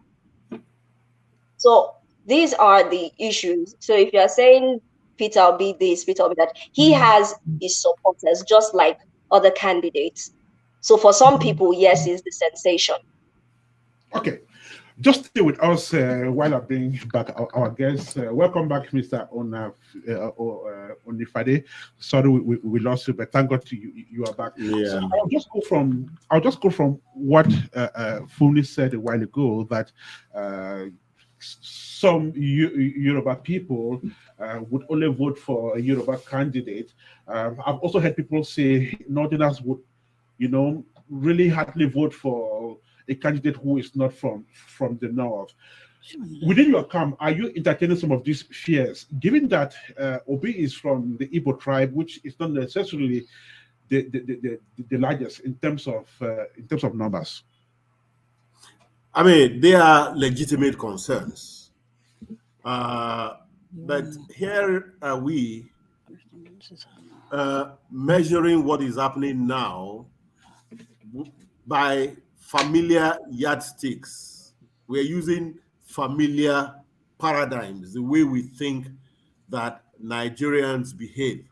Speaker 5: So these are the issues. So if you're saying Peter Obi this, Peter Obi that, he has his supporters just like other candidates. So for some people, yes, he's the sensation.
Speaker 1: Okay. Just stay with us while I bring back our guests. Welcome back, Mr. Onifade. Sorry we lost you, but thank God you are back.
Speaker 4: Yeah.
Speaker 1: So I'll just go from what Funi said a while ago, that some Yoruba people would only vote for a Yoruba candidate. I've also heard people say Northerners would, really hardly vote for a candidate who is not from the north. Within your camp, are you entertaining some of these fears, given that Obi is from the Igbo tribe, which is not necessarily the largest in terms of numbers?
Speaker 4: I mean, they are legitimate concerns, but here are we measuring what is happening now by familiar yardsticks. We're using familiar paradigms, the way we think that Nigerians behave,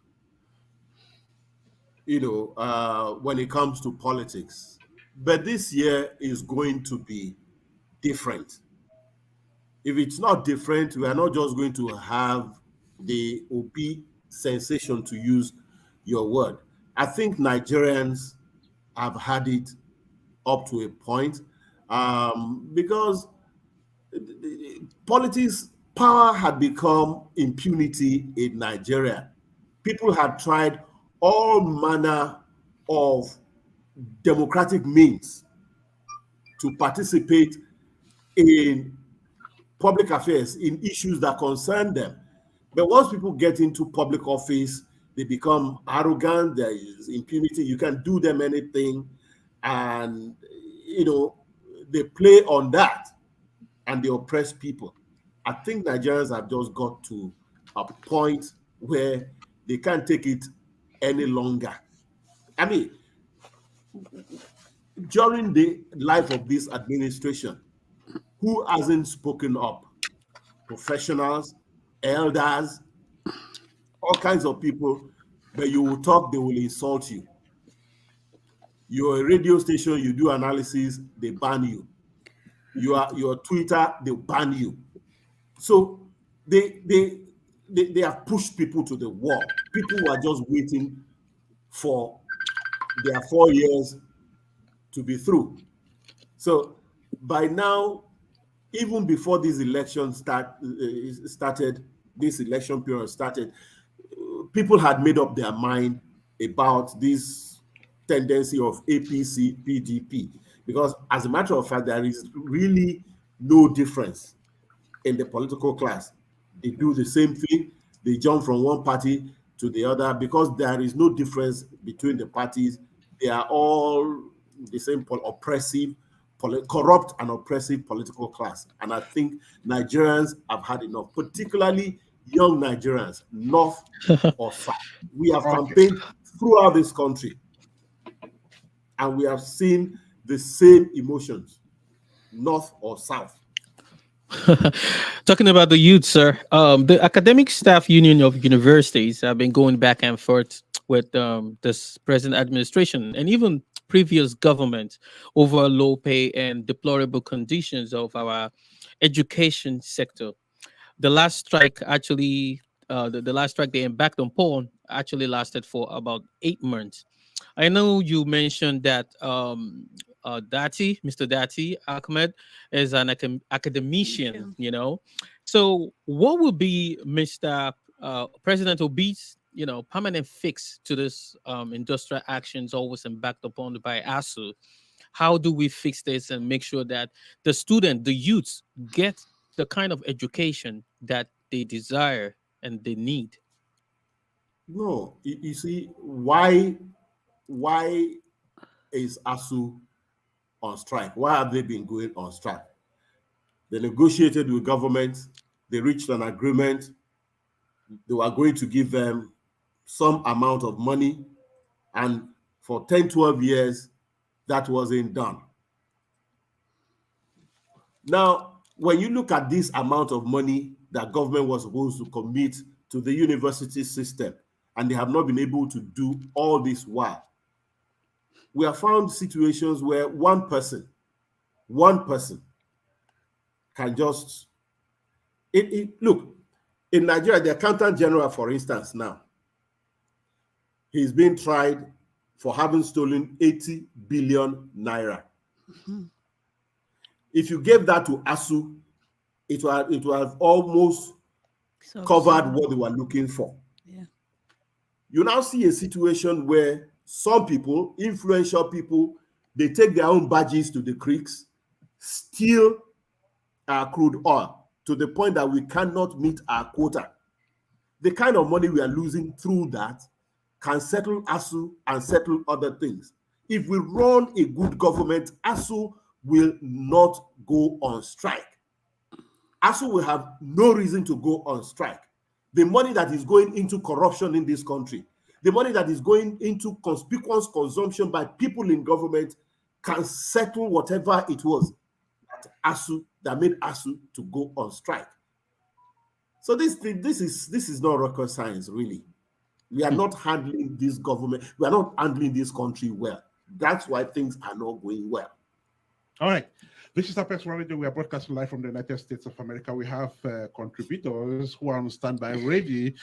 Speaker 4: when it comes to politics. But this year is going to be different. If it's not different, we are not just going to have the Obi sensation, to use your word. I think Nigerians have had it up to a point, because politics, power had become impunity in Nigeria. People had tried all manner of democratic means to participate in public affairs, in issues that concern them. But once people get into public office, they become arrogant. There is impunity. You can do them anything. And, they play on that and they oppress people. I think Nigerians have just got to a point where they can't take it any longer. I mean, during the life of this administration, who hasn't spoken up? Professionals, elders, all kinds of people, but you will talk, they will insult you. You're a radio station, you do analysis, they ban you. Your Twitter, they ban you. So they have pushed people to the wall. People who are just waiting for their 4 years to be through. So by now, even before this election started, this election period started, people had made up their mind about this tendency of APC, PDP, because as a matter of fact, there is really no difference in the political class. They do the same thing. They jump from one party to the other because there is no difference between the parties. They are all the same oppressive, corrupt and oppressive political class. And I think Nigerians have had enough, particularly young Nigerians, north or south. We have campaigned throughout this country and we have seen the same emotions, north or south.
Speaker 2: Talking about the youth, sir, the academic staff union of universities have been going back and forth with this present administration and even previous government over low pay and deplorable conditions of our education sector. The last strike actually, the last strike they embarked upon actually lasted for about 8 months. I know you mentioned that Mr. Dati Ahmed is an academician, So what would be Mr. President Obi's, permanent fix to this industrial actions always embarked upon by Asso? How do we fix this and make sure that the youths get the kind of education that they desire and they need?
Speaker 4: No, you see, why is ASU on strike? Why have they been going on strike? They negotiated with government, they reached an agreement, they were going to give them some amount of money, and for 10, 12 years, that wasn't done. Now, when you look at this amount of money that government was supposed to commit to the university system, and they have not been able to do all this while, we have found situations where one person can just, look, in Nigeria, the accountant general, for instance, now, he's being tried for having stolen 80 billion naira. Mm-hmm. If you gave that to ASU, it will have almost covered what they were looking for. Yeah. You now see a situation where some people, influential people, they take their own badges to the creeks, steal our crude oil to the point that we cannot meet our quota. The kind of money we are losing through that can settle ASU and settle other things. If we run a good government, ASU will not go on strike. ASU will have no reason to go on strike. The money that is going into corruption in this country, the money that is going into conspicuous consumption by people in government can settle whatever it was that made ASU to go on strike. So this is not rocket science, really. We are not handling this government, we are not handling this country well. That's why things are not going well.
Speaker 1: All right. This is Apex One Radio. We are broadcasting live from the United States of America. We have contributors who are on standby ready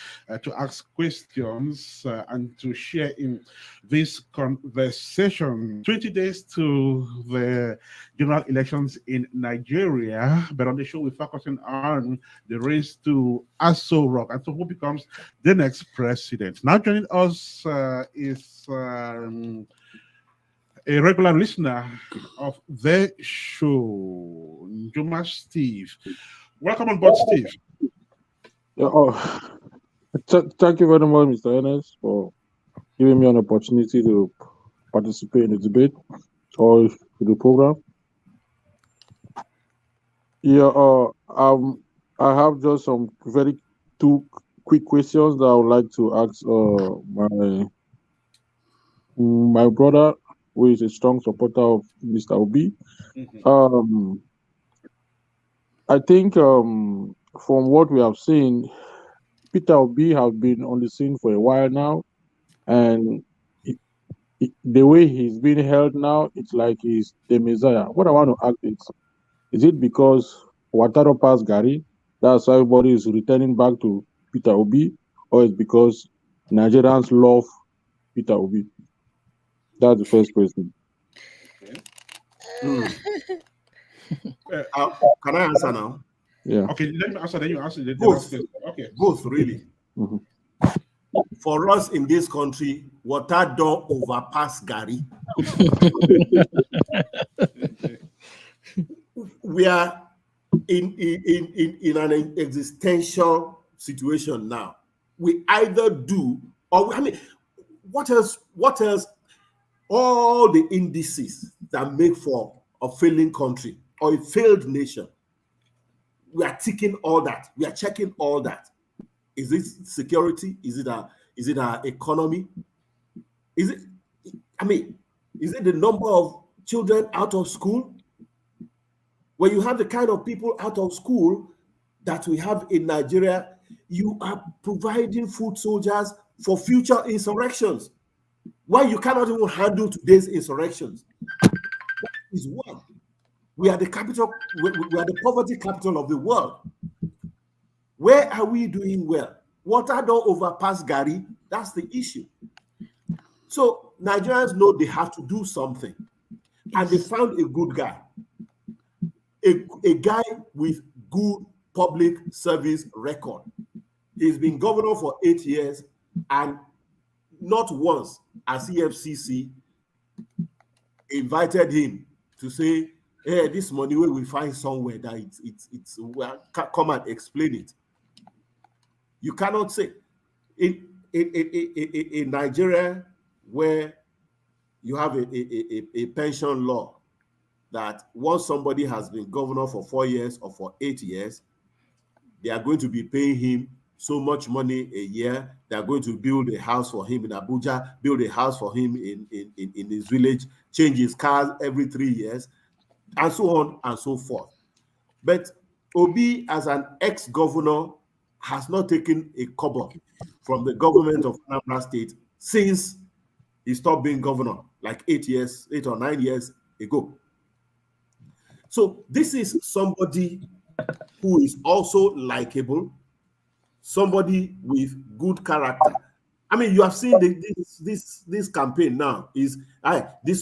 Speaker 1: to ask questions and to share in this conversation. 20 days to the general elections in Nigeria, but on the show we're focusing on the race to Asso Rock and so who becomes the next president. Now joining us is a regular listener of the show, Njuma Steve. Welcome on board, Steve.
Speaker 6: Yeah, thank you very much, Mr. Ernest, for giving me an opportunity to participate in the debate or the program. Yeah, I have just some two quick questions that I would like to ask my brother, who is a strong supporter of Mr. Obi.
Speaker 1: Mm-hmm.
Speaker 6: I think from what we have seen, Peter Obi has been on the scene for a while now, and the way he's being held now, it's like he's the Messiah. What I want to ask is it because Wataro passed Gary, that's why everybody is returning back to Peter Obi, or it's because Nigerians love Peter Obi? That's the first question.
Speaker 4: Can I answer now?
Speaker 6: Yeah.
Speaker 1: Okay, let me answer. Then you answer.
Speaker 4: Both.
Speaker 1: Okay.
Speaker 4: Both, really.
Speaker 6: Mhm.
Speaker 4: For us in this country, water don't overpass Gary. We are in an existential situation now. We either do or what else? All the indices that make for a failing country or a failed nation, we are ticking all that. We are checking all that. Is it security? Is it our economy? Is it the number of children out of school? When you have the kind of people out of school that we have in Nigeria, you are providing food soldiers for future insurrections. Why you cannot even handle today's insurrections? That is one. We are the capital, we are the poverty capital of the world. Where are we doing well? Water don't overpass Gary. That's the issue. So Nigerians know they have to do something. And they found a good guy. A guy with good public service record. He's been governor for 8 years, and not once has EFCC invited him to say, hey, this money we will find somewhere that it's well, come and explain it. You cannot say in Nigeria, where you have a pension law that once somebody has been governor for 4 years or for 8 years, they are going to be paying him so much money a year. They are going to build a house for him in Abuja, build a house for him in his village, change his cars every 3 years, and so on and so forth. But Obi, as an ex-governor, has not taken a kobo from the government of Anambra State since he stopped being governor, like 8 or 9 years ago. So this is somebody who is also likable, somebody with good character. I mean, you have seen this campaign now. This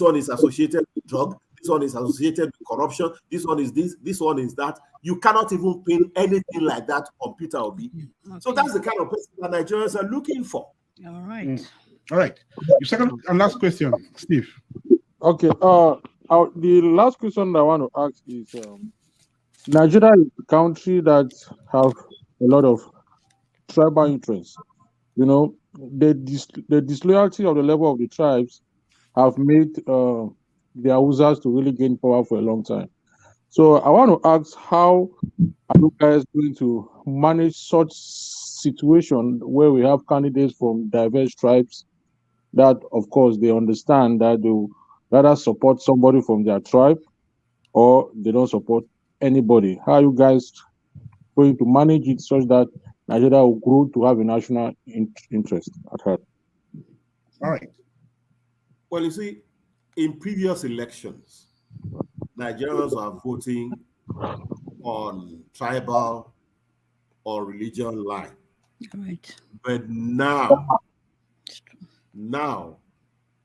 Speaker 4: one is associated with drug, this one is associated with corruption, this one is this one is that. You cannot even pin anything like that on Peter Obi. Okay. So that's the kind of person that Nigerians are looking for.
Speaker 3: All right.
Speaker 1: All right. Your second and last question, Steve.
Speaker 6: Okay. The last question that I want to ask is, Nigeria is a country that have a lot of tribal interests. You know, the disloyalty of the level of the tribes have made the Hausas to really gain power for a long time. So I want to ask, how are you guys going to manage such situation where we have candidates from diverse tribes that, of course, they understand that they rather support somebody from their tribe or they don't support anybody? How are you guys going to manage it such that Nigeria will grow to have a national interest at heart?
Speaker 1: All right.
Speaker 4: Well, you see, in previous elections, Nigerians are voting on tribal or religion line.
Speaker 3: Right.
Speaker 4: But now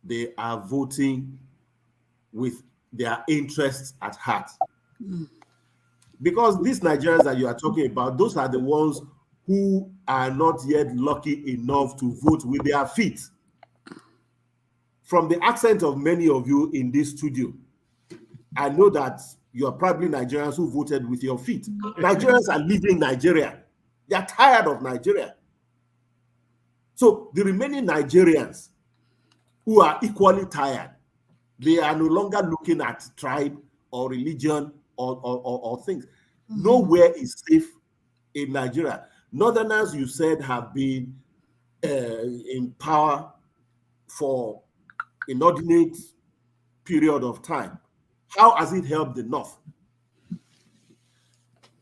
Speaker 4: they are voting with their interests at heart. Because these Nigerians that you are talking about, those are the ones who are not yet lucky enough to vote with their feet. From the accent of many of you in this studio, I know that you are probably Nigerians who voted with your feet. Nigerians are leaving Nigeria. They are tired of Nigeria. So the remaining Nigerians who are equally tired, they are no longer looking at tribe or religion or things. Nowhere is safe in Nigeria. Northerners, you said, have been in power for inordinate period of time. How has it helped the North?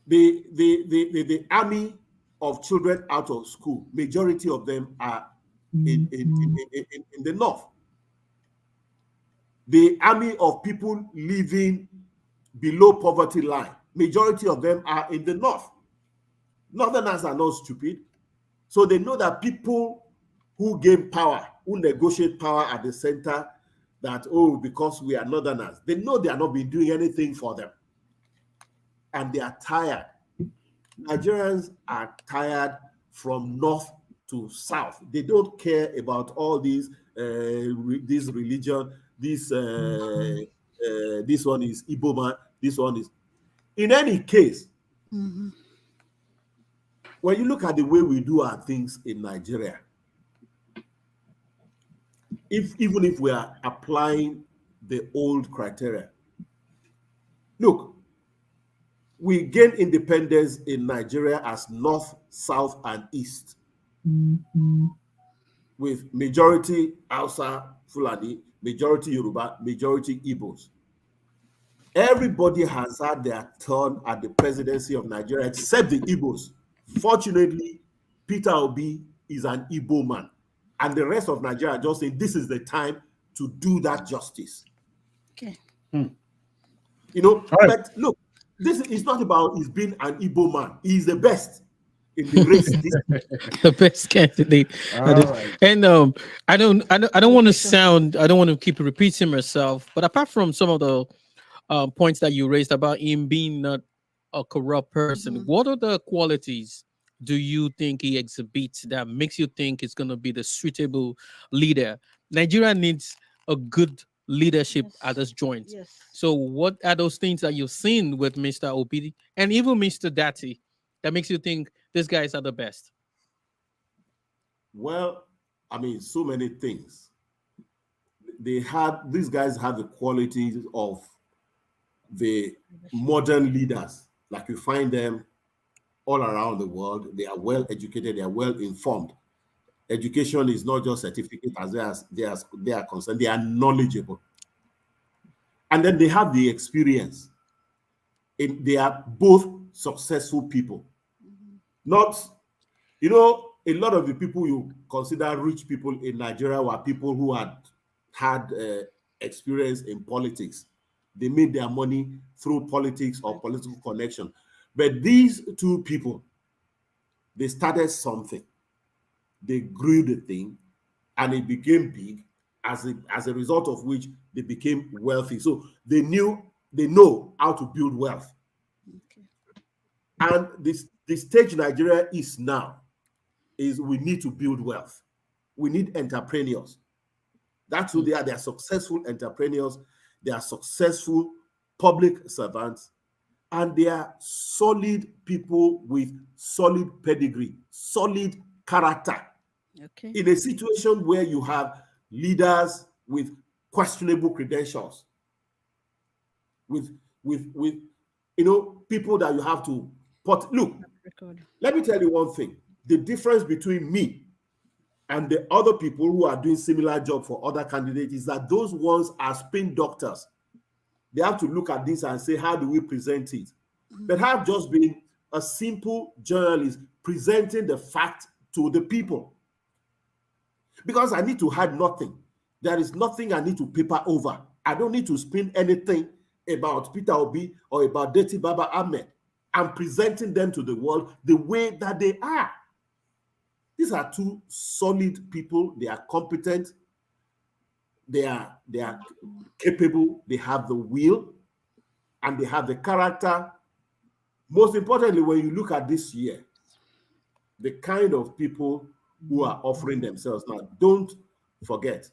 Speaker 4: The army of children out of school, majority of them are in the North. The army of people living below poverty line, majority of them are in the North. Northerners are not stupid. So they know that people who gain power, who negotiate power at the center, that, oh, because we are Northerners, they know they are not been doing anything for them. And they are tired. Nigerians are tired from north to south. They don't care about all these this religion. This one is Igbo man. This one is. In any case, when you look at the way we do our things in Nigeria, even if we are applying the old criteria, look, we gained independence in Nigeria as North, South, and East, with majority Hausa, Fulani, majority Yoruba, majority Igbos. Everybody has had their turn at the presidency of Nigeria except the Igbos. Fortunately, Peter Obi is an Igbo man, and the rest of Nigeria just saying this is the time to do that justice.
Speaker 3: Okay.
Speaker 4: You know,
Speaker 1: right.
Speaker 4: but look, this is not about his being an Igbo man. He is the best in the race.
Speaker 2: The best candidate.
Speaker 1: Right.
Speaker 2: And I don't want to sound, I don't want to keep repeating myself, but apart from some of the points that you raised about him being not a corrupt person, what are the qualities do you think he exhibits that makes you think he's going to be the suitable leader? Nigeria needs a good leadership at this joint.
Speaker 3: Yes.
Speaker 2: So what are those things that you've seen with Mr. Obi and even Mr. Dati that makes you think these guys are the best?
Speaker 4: Well, I mean, so many things. These guys have the qualities of the modern leaders, like you find them all around the world. They are well educated, they are well informed. Education is not just certificate as they are concerned, they are knowledgeable. And then they have the experience. They are both successful people. Not, you know, a lot of the people you consider rich people in Nigeria were people who had experience in politics. They made their money through politics or political connection. But these two people, they started something. They grew the thing, and it became big, as a result of which they became wealthy. So they know how to build wealth. Okay. And the stage Nigeria is now is we need to build wealth. We need entrepreneurs. That's who they are. They are successful entrepreneurs. They are successful public servants. And they are solid people with solid pedigree, solid character. Okay. In a situation where you have leaders with questionable credentials, with you know, people that you have to put. Look, let me tell you one thing. The difference between me and the other people who are doing similar job for other candidates is that those ones are spin doctors. They have to look at this and say, how do we present it? But I have just been a simple journalist presenting the fact to the people. Because I need to hide nothing. There is nothing I need to paper over. I don't need to spin anything about Peter Obi or about Deti Baba Ahmed and presenting them to the world the way that they are. These are two solid people. They are competent. They are capable. They have the will and they have the character. Most importantly, when you look at this year, the kind of people who are offering themselves. Now, don't forget,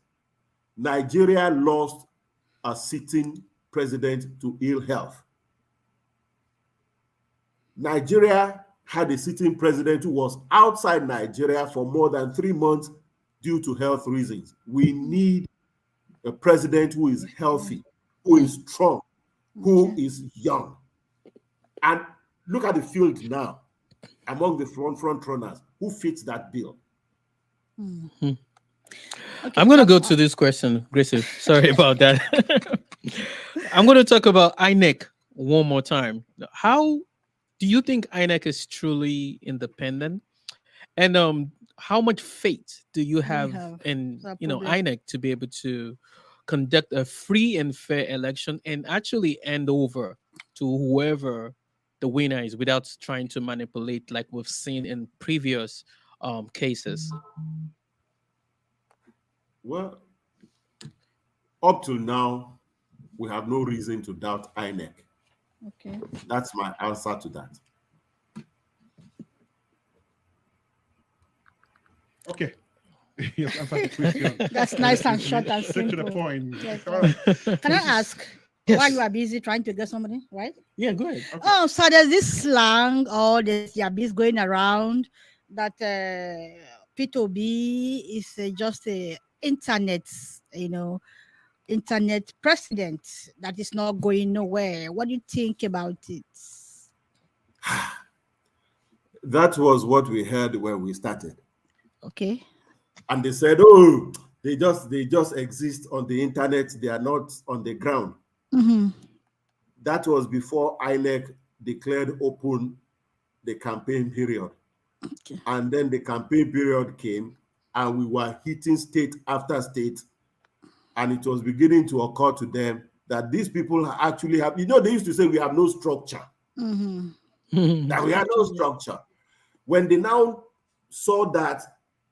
Speaker 4: Nigeria lost a sitting president to ill health. Nigeria had a sitting president who was outside Nigeria for more than 3 months due to health reasons. We need a president who is healthy, who is strong, who is young. And look at the field now among the front runners. Who fits that bill?
Speaker 2: Okay, I'm going to go to this question, Gracie. Sorry about that. I'm going to talk about INEC one more time. How do you think INEC is truly independent? And how much faith do you have in INEC to be able to conduct a free and fair election and actually hand over to whoever the winner is without trying to manipulate like we've seen in previous cases?
Speaker 4: Well, up till now, we have no reason to doubt INEC.
Speaker 3: Okay.
Speaker 4: That's my answer to that.
Speaker 1: Okay. Yes, answer the question.
Speaker 3: That's nice and short and
Speaker 1: Straight
Speaker 3: simple.
Speaker 1: to the point.
Speaker 3: Yes.
Speaker 1: All right.
Speaker 3: Can I ask, while you are busy trying to get somebody, right?
Speaker 2: Yeah, go ahead.
Speaker 1: Okay.
Speaker 3: Oh, so there's this slang or there's yabis going around that P2B is just a internet president that is not going nowhere. What do you think about it?
Speaker 4: That was what we heard when we started.
Speaker 3: Okay.
Speaker 4: And they said, oh, they just exist on the internet. They are not on the ground.
Speaker 3: Mm-hmm.
Speaker 4: That was before INEC declared open the campaign period.
Speaker 3: Okay.
Speaker 4: And then the campaign period came and we were hitting state after state. And it was beginning to occur to them that these people actually have, they used to say we have no structure.
Speaker 3: Mm-hmm.
Speaker 4: That we have no structure. When they now saw that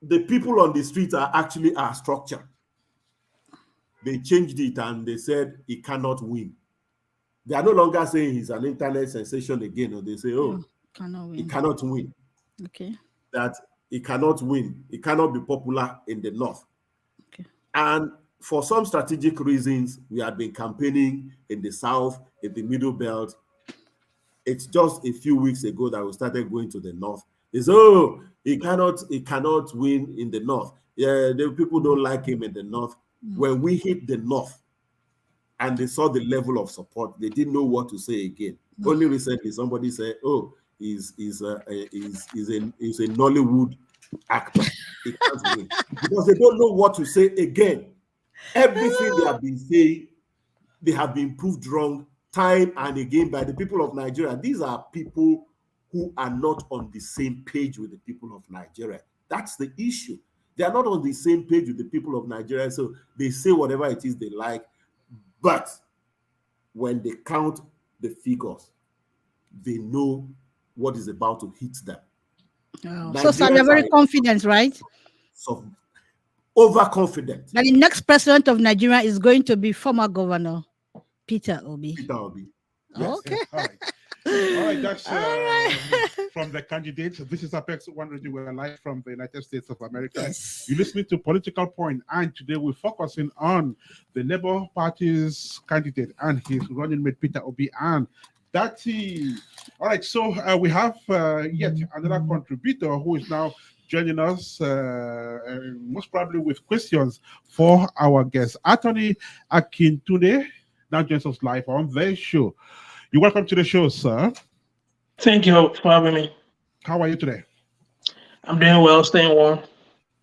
Speaker 4: the people on the streets are actually our structure, they changed it and they said he cannot win. They are no longer saying he's an internet sensation again, or they say, oh, he cannot win.
Speaker 3: Okay.
Speaker 4: That he cannot win. He cannot be popular in the north.
Speaker 3: Okay.
Speaker 4: And for some strategic reasons, we had been campaigning in the south, in the middle belt. It's just a few weeks ago that we started going to the north. It's, oh, he cannot win in the north. Yeah, the people don't like him in the north. When we hit the north and they saw the level of support, they didn't know what to say again. Only recently somebody said, oh, he's a Nollywood actor. He can't win. Because they don't know what to say again. Everything they have been saying, they have been proved wrong time and again by the people of Nigeria. These are people who are not on the same page with the people of Nigeria. That's the issue. They are not on the same page with the people of Nigeria, so they say whatever it is they like. But when they count the figures, they know what is about to hit them.
Speaker 3: So they're very confident, right?
Speaker 4: So overconfident.
Speaker 3: That the next president of Nigeria is going to be former governor Peter Obi.
Speaker 4: Peter Obi.
Speaker 3: Yes. Okay.
Speaker 1: Yes. All right, that's from the candidates. This is Apex One Radio. We're live from the United States of America.
Speaker 3: Yes.
Speaker 1: You're listening to Political Point, and today we're focusing on the Labour Party's candidate and his running mate Peter Obi and Dati. All right, so we have yet another contributor who is now joining us, most probably with questions for our guest. Attorney Akintune now joins us live on the show. You're welcome to the show, sir.
Speaker 7: Thank you for having me.
Speaker 1: How are you today?
Speaker 7: I'm doing well, staying warm.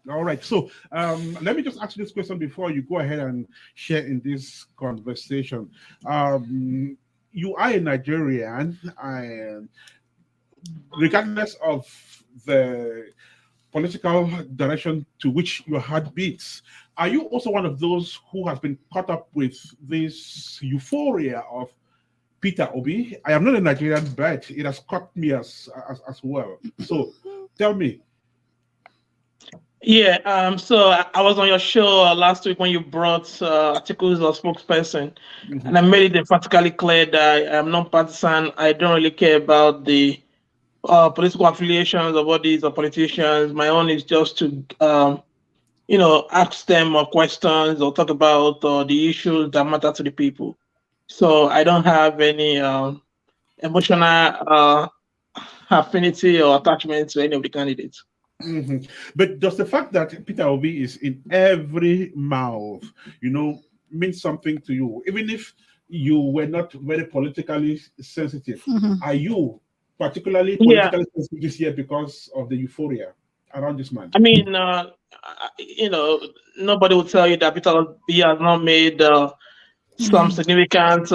Speaker 1: All right. So let me just ask you this question before you go ahead and share in this conversation. You are a Nigerian, and regardless of the political direction to which your heart beats, are you also one of those who has been caught up with this euphoria of Peter Obi. I am not a Nigerian, but it has caught me as well. So tell me.
Speaker 7: Yeah, so I was on your show last week when you brought articles of spokesperson, and I made it emphatically clear that I am non-partisan. I don't really care about the political affiliations of all these politicians. My own is just to, ask them questions or talk about the issues that matter to the people. So I don't have any emotional affinity or attachment to any of the candidates.
Speaker 1: But does the fact that Peter Obi is in every mouth, means something to you? Even if you were not very politically sensitive, are you particularly
Speaker 7: Yeah,
Speaker 1: politically sensitive this year because of the euphoria around this man?
Speaker 7: I mean, nobody will tell you that Peter B has not made some significant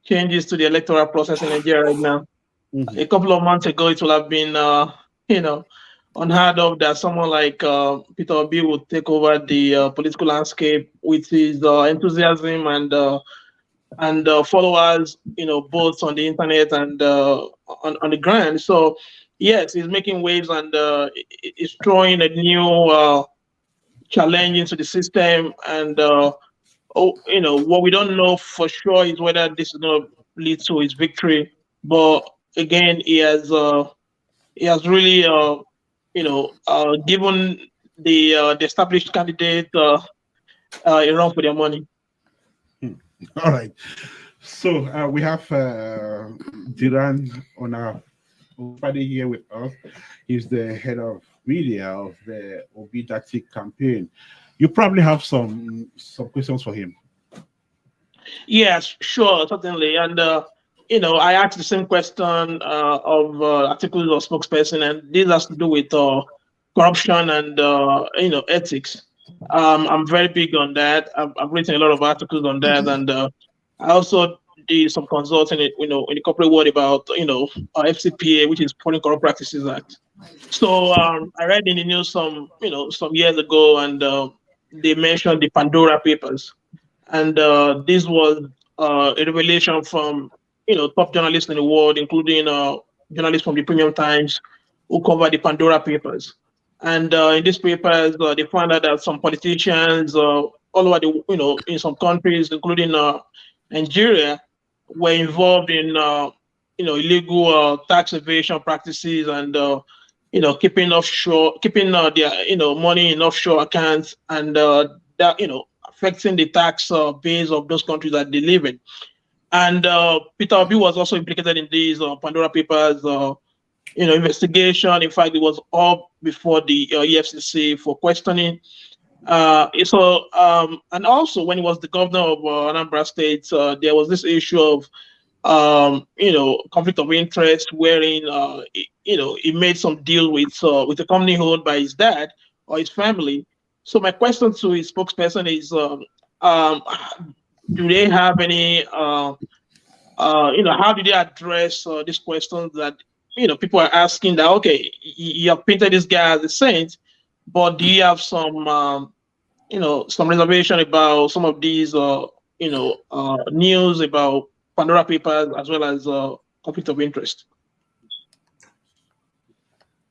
Speaker 7: changes to the electoral process in Nigeria right now. A couple of months ago, it would have been, unheard of that someone like Peter Obi would take over the political landscape with his enthusiasm and followers, both on the internet and on the ground. So, yes, he's making waves and he's throwing a new challenge into the system. And what we don't know for sure is whether this is going to lead to his victory. But again, he has really given the established candidate a run for their money.
Speaker 1: All right. So we have Duran on our Onifade here with us. He's the head of media of the Obi campaign. You probably have some questions for him.
Speaker 7: Yes, sure, certainly. And I asked the same question of articles of spokesperson, and this has to do with corruption and ethics. I'm very big on that. I've written a lot of articles on that, and I also did some consulting, in the corporate world about FCPA, which is Foreign Corrupt Practices Act. So I read in the news some years ago, and they mentioned the Pandora Papers, and this was a revelation from top journalists in the world, including journalists from the Premium Times, who covered the Pandora Papers. And in these papers, they found out that some politicians all over in some countries, including Nigeria, were involved in illegal tax evasion practices and keeping their money in offshore accounts, and that affecting the tax base of those countries that they live in. And Peter Obi was also implicated in these Pandora Papers investigation. In fact, it was up before the EFCC for questioning. And also when he was the governor of Anambra State, there was this issue of conflict of interest, wherein he made some deal with a company owned by his dad or his family. So my question to his spokesperson is, do they have any, how do they address these questions that people are asking that, okay, you have painted this guy as a saint, but do you have some some reservation about some of these news about Pandora Papers as well as conflict of interest?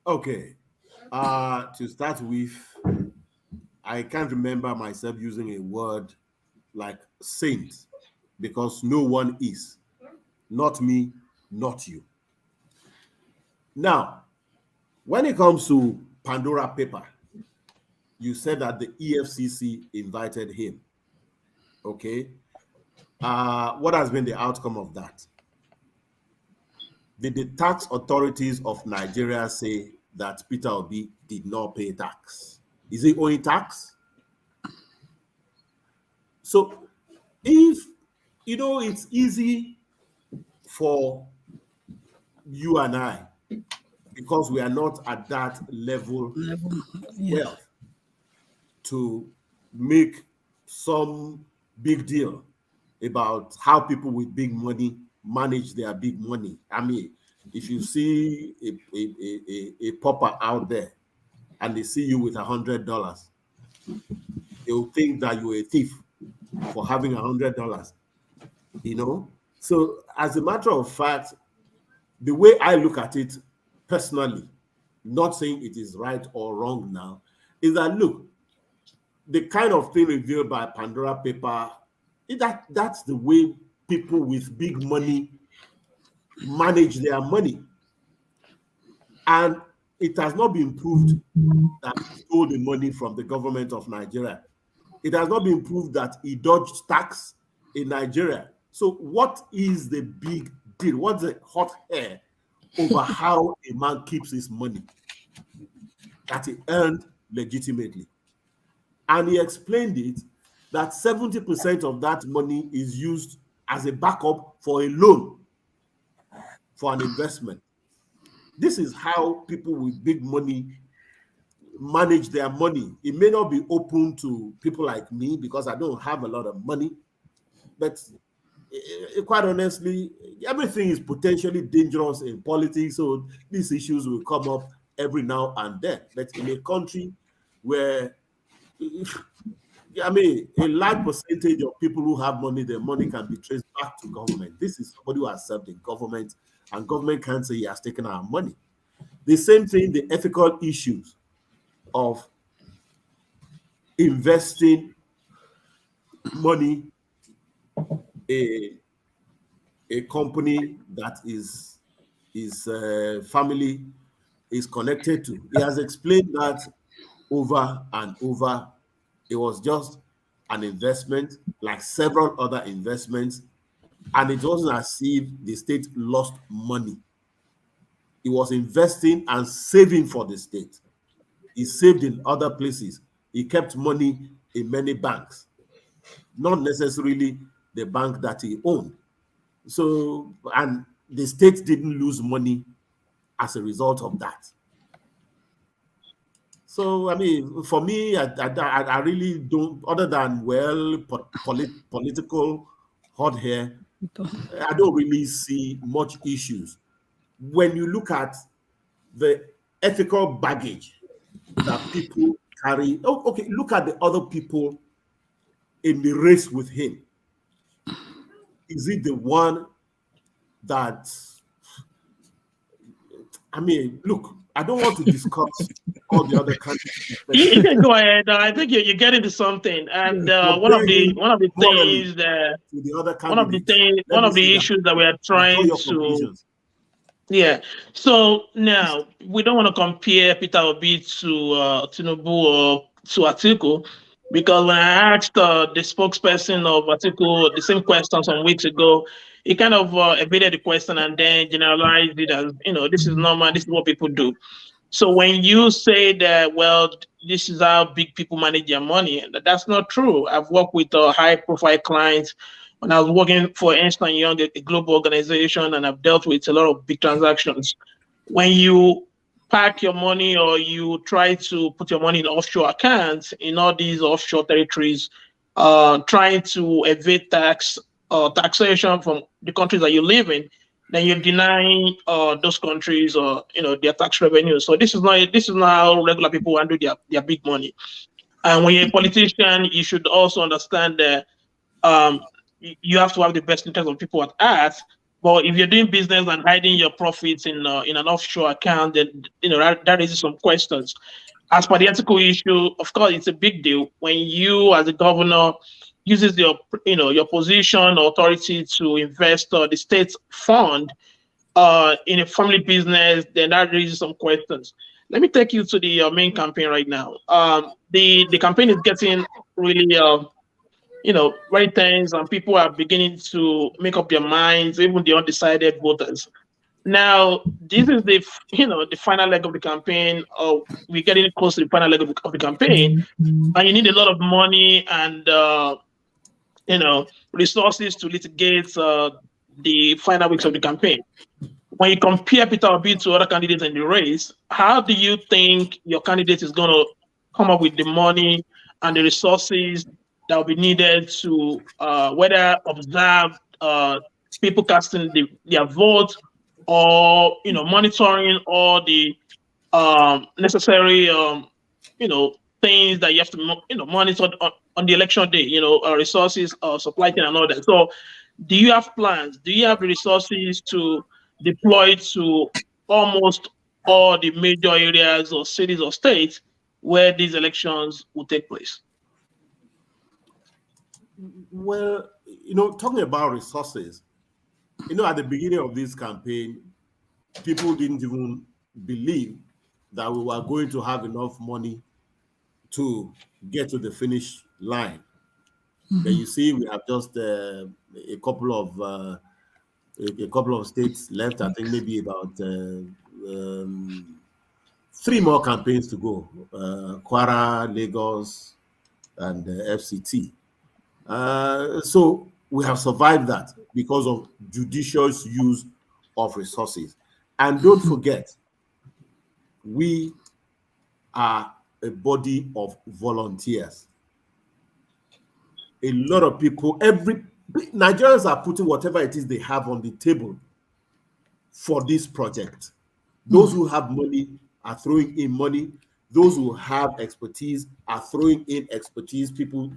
Speaker 4: Okay. To start with, I can't remember myself using a word like saint, because no one is. Not me, not you. Now, when it comes to Pandora Paper, you said that the EFCC invited him. Okay. What has been the outcome of that? Did the tax authorities of Nigeria say that Peter Obi did not pay tax? Is he owing tax? So if, it's easy for you and I, because we are not at that level wealth, to make some big deal about how people with big money manage their big money. I mean, if you see a pauper out there and they see you with $100, they'll think that you're a thief for having $100. So, as a matter of fact, the way I look at it personally, not saying it is right or wrong now, is that look, the kind of thing revealed by Pandora paper, that's the way people with big money manage their money. And it has not been proved that he stole the money from the government of Nigeria. It has not been proved that he dodged tax in Nigeria. So what is the big deal? What's the hot air over how a man keeps his money that he earned legitimately? And he explained it that 70% of that money is used as a backup for a loan, for an investment. This is how people with big money manage their money. It may not be open to people like me because I don't have a lot of money, but quite honestly, everything is potentially dangerous in politics, so these issues will come up every now and then. But in a country where, I mean, a large percentage of people who have money, their money can be traced back to government. This is somebody who has served in government, and government can't say he has taken our money. The same thing, the ethical issues of investing money in a company that his family is connected to. He has explained that over and over. It was just an investment, like several other investments, and it wasn't as if the state lost money. He was investing and saving for the state. He saved in other places. He kept money in many banks, not necessarily the bank that he owned. So, and the state didn't lose money as a result of that. So, I mean, for me, I really don't, other than, well, political hot hair, I don't really see much issues. When you look at the ethical baggage that people carry, okay, look at the other people in the race with him. Is it the one that, I mean, look, I don't want to discuss all the other countries.
Speaker 7: You can go ahead. I think you're getting to something, and one of the things that one of the issues that we are trying to. Yeah. So now we don't want to compare Peter Obi to Tinubu or to Atiku, because when I asked the spokesperson of Atiku the same question some weeks ago, he kind of evaded the question and then generalized it as, this is normal, this is what people do. So when you say that, well, this is how big people manage their money, that's not true. I've worked with high-profile clients when I was working for Ernst & Young, a global organization, and I've dealt with a lot of big transactions. When you pack your money or you try to put your money in offshore accounts in all these offshore territories, trying to evade taxation from the countries that you live in, then you're denying those countries or their tax revenue. So this is not how regular people handle their big money. And when you're a politician, you should also understand that you have to have the best interest of people at heart. But if you're doing business and hiding your profits in an offshore account, then that raises some questions. As per the ethical issue, of course, it's a big deal when you, as a governor, uses your position or authority to invest the state's fund in a family business. Then that raises some questions. Let me take you to the main campaign right now. The campaign is getting really very tense, and people are beginning to make up their minds, even the undecided voters. Now, this is the final leg of the campaign. We're getting close to the final leg of the campaign, and you need a lot of money and resources to litigate the final weeks of the campaign. When you compare Peter Obi to other candidates in the race, how do you think your candidate is going to come up with the money and the resources that will be needed to whether observe people casting their vote, or monitoring all the necessary things that you have to monitor on the election day, resources, supply chain, and all that. So Do you have plans? Do you have the resources to deploy to almost all the major areas or cities or states where these elections will take place?
Speaker 4: Well, talking about resources, at the beginning of this campaign, people didn't even believe that we were going to have enough money to get to the finish line. Then you see, we have just a couple of states left. I think maybe about 3 more campaigns to go: Kwara, Lagos, and FCT. So we have survived that because of judicious use of resources. And don't forget, we are a body of volunteers. A lot of people, Nigerians are putting whatever it is they have on the table for this project. Those who have money are throwing in money. Those who have expertise are throwing in expertise. People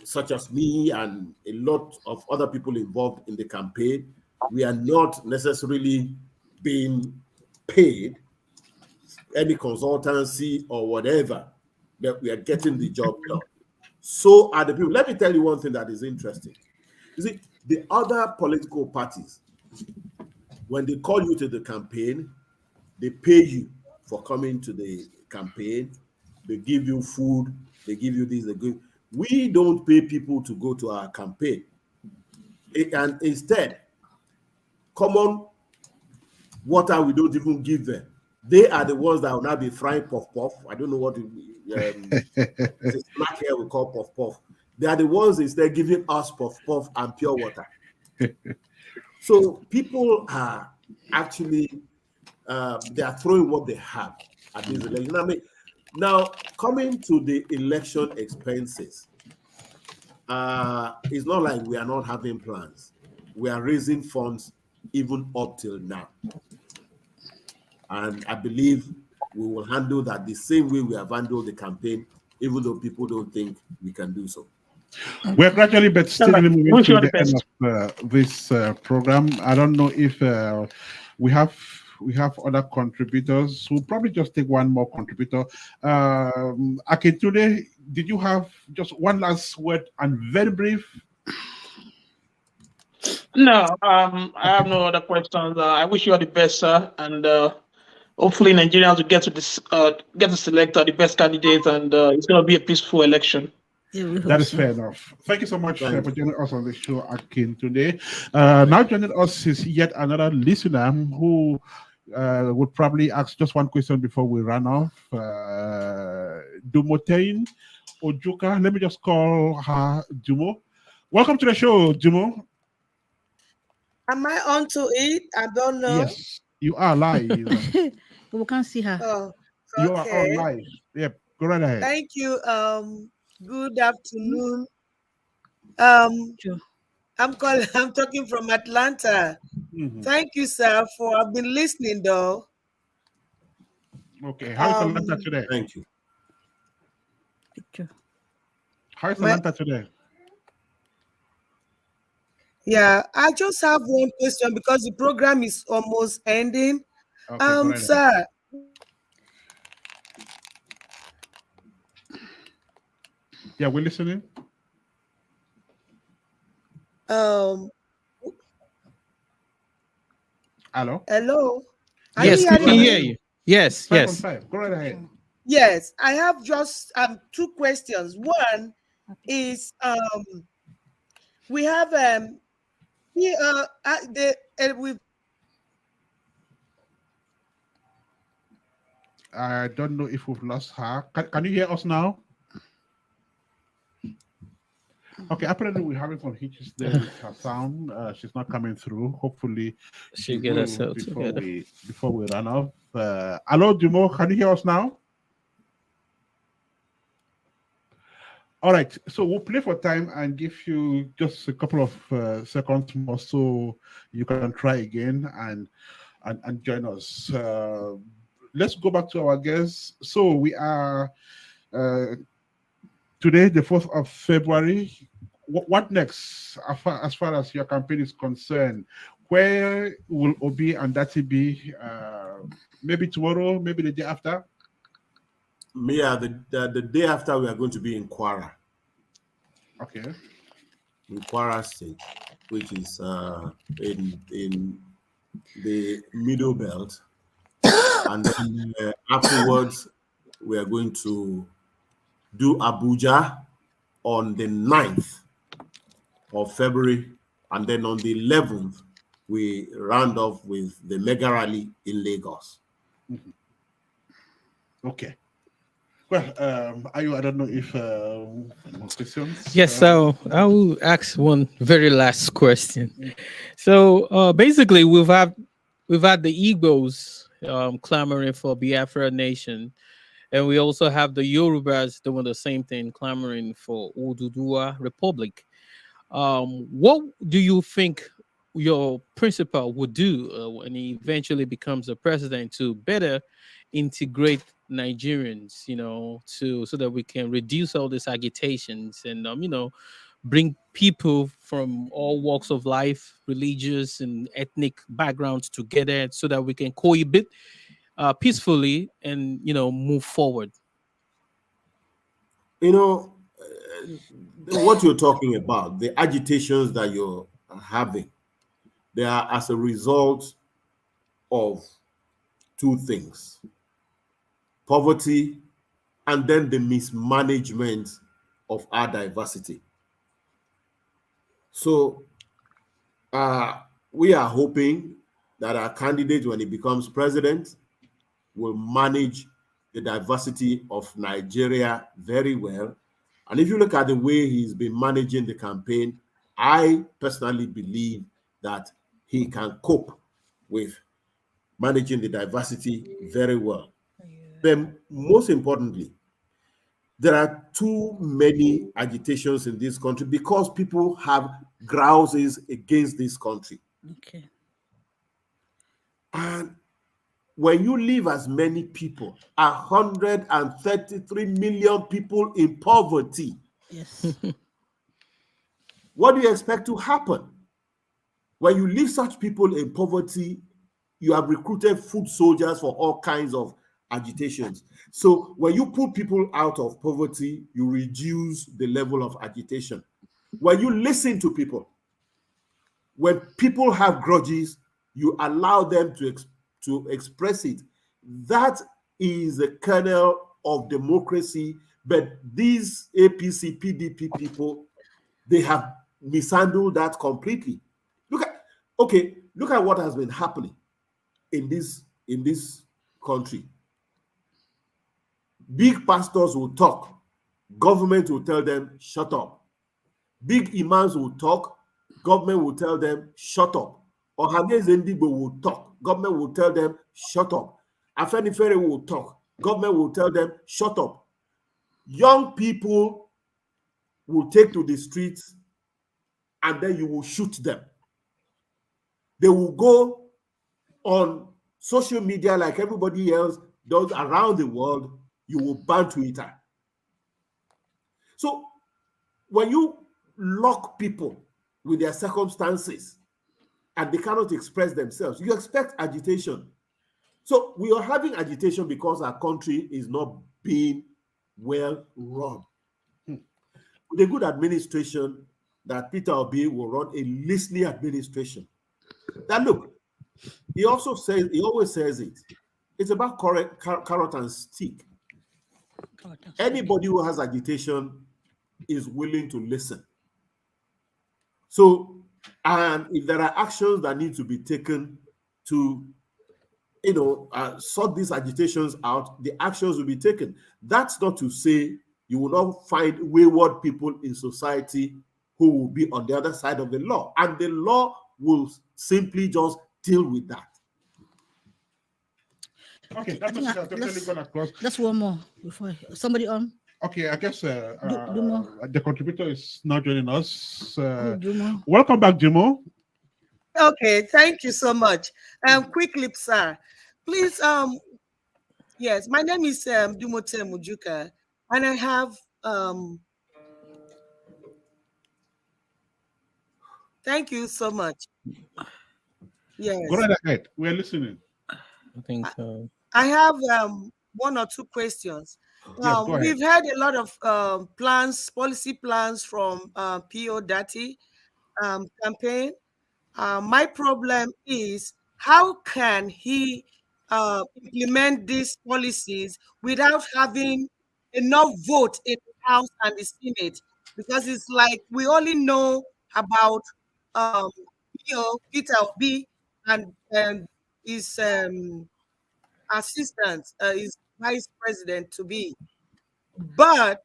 Speaker 4: such as me and a lot of other people involved in the campaign, we are not necessarily being paid any consultancy or whatever, that we are getting the job done. So are the people. Let me tell you one thing that is interesting. You see, the other political parties, when they call you to the campaign, they pay you for coming to the campaign. They give you food. They give you this. They give. We don't pay people to go to our campaign. And instead, common water we don't even give them. They are the ones that will now be frying puff-puff. I don't know what the snack here we call puff-puff. They are the ones instead giving us puff-puff and pure water. So people are actually, they are throwing what they have at this election. I mean, now, coming to the election expenses, it's not like we are not having plans. We are raising funds even up till now. And I believe we will handle that the same way we have handled the campaign, even though people don't think we can do so.
Speaker 1: We're gradually but steadily moving to the end of this program. I don't know if we have other contributors. We'll probably just take one more contributor. Akintunde, did you have just one last word and very brief?
Speaker 7: No, I have no other questions. I wish you all the best, sir, and hopefully Nigerians will get to select the best candidates, and it's going to be a peaceful election.
Speaker 3: Yeah,
Speaker 1: that is fair enough. Thank you so much for joining us on the show, Akin, today. Now joining us is yet another listener who would probably ask just one question before we run off. Dumotein Ojuka, let me just call her Dumo. Welcome to the show, Dumo.
Speaker 8: Am I on to it? I don't know.
Speaker 1: Yes, you are live.
Speaker 3: We can't see her.
Speaker 8: Oh, okay.
Speaker 1: You are on live. Yep, go right ahead.
Speaker 8: Thank you. Good afternoon.
Speaker 3: Sure.
Speaker 8: I'm talking from Atlanta.
Speaker 1: Mm-hmm.
Speaker 8: Thank you, sir, for I've been listening though.
Speaker 1: Okay, how is Atlanta today?
Speaker 4: Thank you.
Speaker 1: How is Atlanta today?
Speaker 8: Yeah, I just have one question because the program is almost ending.
Speaker 1: Okay,
Speaker 8: sir.
Speaker 1: Yeah, we're listening.
Speaker 8: Hello.
Speaker 2: Hello.
Speaker 8: Yes,
Speaker 2: we can hear you. Yes, yes.
Speaker 1: Go right ahead.
Speaker 8: Yes, I have just two questions. One is we have we.
Speaker 1: I don't know if we've lost her. Can you hear us now? Okay, apparently we're having some hitches there with her sound. She's not coming through. Hopefully
Speaker 2: she'll get herself together
Speaker 1: before we run off. Hello, Dumo, can you hear us now? All right, so we'll play for time and give you just a couple of seconds more so you can try again and join us. Let's go back to our guests. So we are today, the 4th of February. what next as far as your campaign is concerned? Where will Obi and Dati be? Maybe tomorrow, maybe the day after?
Speaker 4: Yeah, the day after we are going to be in Kwara.
Speaker 1: Okay.
Speaker 4: In Kwara State, which is in the Middle Belt. And then afterwards, we are going to do Abuja on the 9th of February. And then on the 11th, we round off with the mega rally in Lagos.
Speaker 1: Mm-hmm. Okay. Well, I don't know if more questions.
Speaker 2: Yes, so I will ask one very last question. So basically, we've had the Igbos clamoring for Biafra nation, and we also have the Yorubas doing the same thing, clamoring for Oduduwa Republic. What do you think your principal would do when he eventually becomes a president to better integrate Nigerians, so that we can reduce all these agitations and bring people from all walks of life, religious and ethnic backgrounds together so that we can cohabit peacefully and move forward.
Speaker 4: You know, what you're talking about, the agitations that you're having, they are as a result of two things: poverty and then the mismanagement of our diversity. So we are hoping that our candidate, when he becomes president, will manage the diversity of Nigeria very well. And if you look at the way he's been managing the campaign, I personally believe that he can cope with managing the diversity very well. Then, most importantly, there are too many agitations in this country because people have grouses against this country.
Speaker 3: Okay.
Speaker 4: And when you leave as many people, 133 million people in poverty,
Speaker 3: Yes.
Speaker 4: what do you expect to happen? When you leave such people in poverty, you have recruited foot soldiers for all kinds of agitations. So when you put people out of poverty, you reduce the level of agitation. When you listen to people, when people have grudges, you allow them to express it. That is the kernel of democracy. But these APC, PDP people, they have mishandled that completely. Look at what has been happening in this country. Big pastors will talk, government will tell them shut up. Big imams will talk, government will tell them shut up. Ohaneze Ndigbo will talk, government will tell them shut up. Afenifere will talk, government will tell them shut up. Young people will take to the streets and then you will shoot them. They will go on social media like everybody else does around the world. You will ban Twitter. So when you lock people with their circumstances and they cannot express themselves, you expect agitation. So we are having agitation because our country is not being well run. With a good administration, that Peter Obi will run a listening administration. Now look, he always says it. It's about carrot and stick. Anybody who has agitation is willing to listen. So, and if there are actions that need to be taken to, sort these agitations out, the actions will be taken. That's not to say you will not find wayward people in society who will be on the other side of the law. And the law will simply just deal with that.
Speaker 1: Okay, that's definitely gone across.
Speaker 3: Just one more before somebody on.
Speaker 1: Okay, I guess
Speaker 3: Dumo.
Speaker 1: the contributor is not joining us.
Speaker 3: Dumo.
Speaker 1: Welcome back, Jimo.
Speaker 8: Okay, thank you so much. Quickly, sir, please. Yes, my name is Dumote Mujuka, and I have Thank you so much. Yes.
Speaker 1: Go right ahead. We're listening.
Speaker 2: I think
Speaker 8: I have one or two questions.
Speaker 1: Yes, go ahead.
Speaker 8: We've had a lot of plans, policy plans from PO Dati campaign. My problem is how can he implement these policies without having enough vote in the House and the Senate? Because it's like we only know about um, Peter Obi and his assistant, his vice president to be. But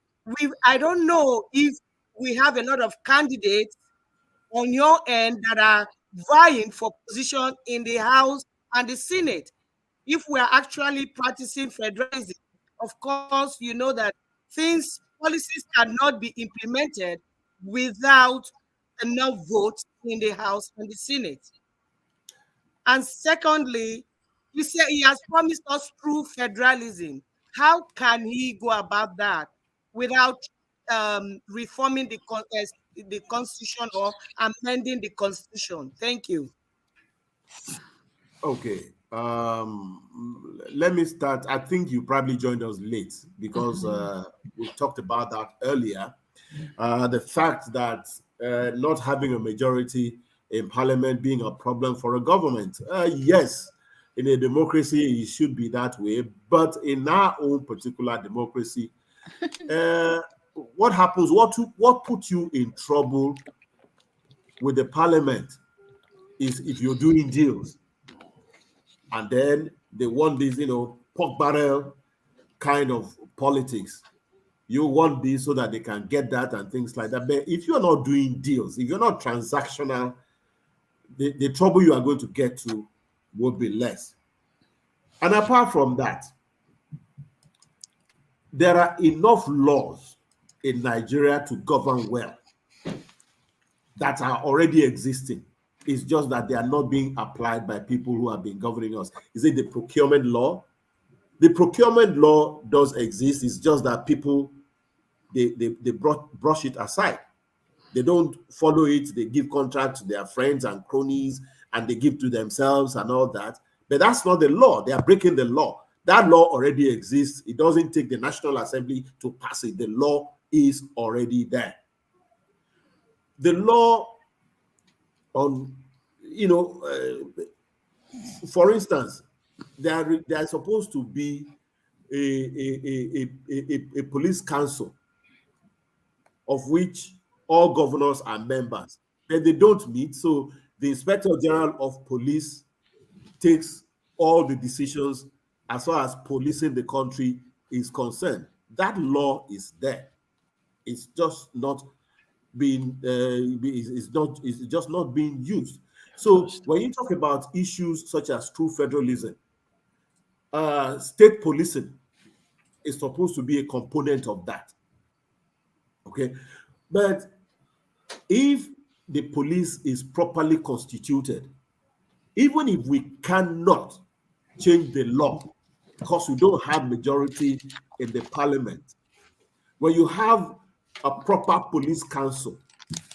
Speaker 8: I don't know if we have a lot of candidates on your end that are vying for position in the House and the Senate. If we are actually practicing federalism, of course, you know that policies cannot be implemented without enough votes in the House and the Senate. And secondly, you say he has promised us true federalism. How can he go about that without reforming the constitution or amending the constitution? Thank you.
Speaker 4: Okay. Let me start. I think you probably joined us late because we talked about that earlier. The fact that not having a majority in parliament being a problem for a government. Yes, in a democracy, it should be that way. But in our own particular democracy, what happens? What puts you in trouble with the parliament is if you're doing deals. And then they want this, pork barrel kind of politics. You want this so that they can get that and things like that. But if you're not doing deals, if you're not transactional, the trouble you are going to get to will be less. And apart from that, there are enough laws in Nigeria to govern well that are already existing. It's just that they are not being applied by people who have been governing us. Is it the procurement law? The procurement law does exist. It's just that people, they brush it aside. They don't follow it. They give contracts to their friends and cronies, and they give to themselves and all that. But that's not the law. They are breaking the law. That law already exists. It doesn't take the National Assembly to pass it. The law is already there. The law on, for instance, there are supposed to be a police council of which all governors are members, but they don't meet. So the Inspector General of Police takes all the decisions as far as policing the country is concerned. That law is there. It's just not being it's just not being used. So when you talk about issues such as true federalism, state policing is supposed to be a component of that. Okay, but if the police is properly constituted, even if we cannot change the law because we don't have majority in the parliament, when you have a proper police council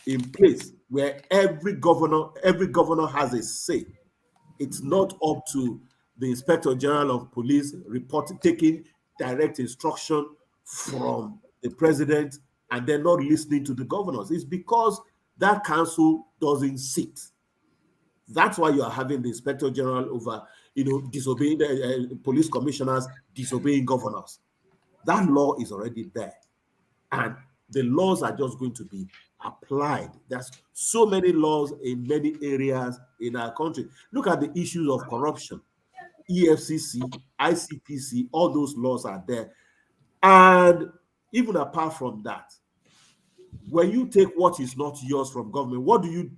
Speaker 4: in place where every governor has a say, it's not up to the Inspector General of Police taking direct instruction from the president and then not listening to the governors. It's because that council doesn't sit. That's why you are having the Inspector General over, disobeying the police commissioners, disobeying governors. That law is already there. And the laws are just going to be applied. There's so many laws in many areas in our country. Look at the issues of corruption. EFCC, ICPC, all those laws are there. And even apart from that, when you take what is not yours from government, what do you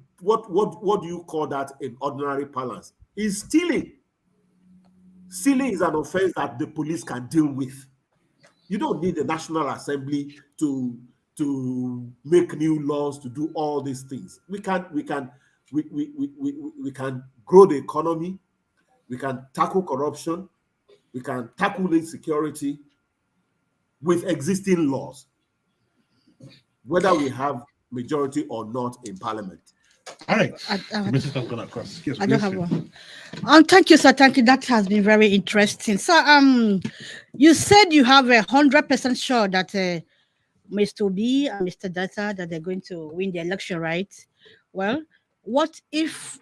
Speaker 4: call that in ordinary parlance? It's stealing. Stealing is an offense that the police can deal with. You don't need the National Assembly to make new laws to do all these things. We can grow the economy. We can tackle corruption. We can tackle insecurity with existing laws, whether we have majority or not in parliament.
Speaker 1: All right.
Speaker 3: I-
Speaker 1: Mrs. has gone across. Yes,
Speaker 3: I don't
Speaker 1: please.
Speaker 3: have one. Thank you, sir. Thank you. That has been very interesting. So, you said you have 100% sure that Mr. B and Mr. Data that they're going to win the election, right? Well, what if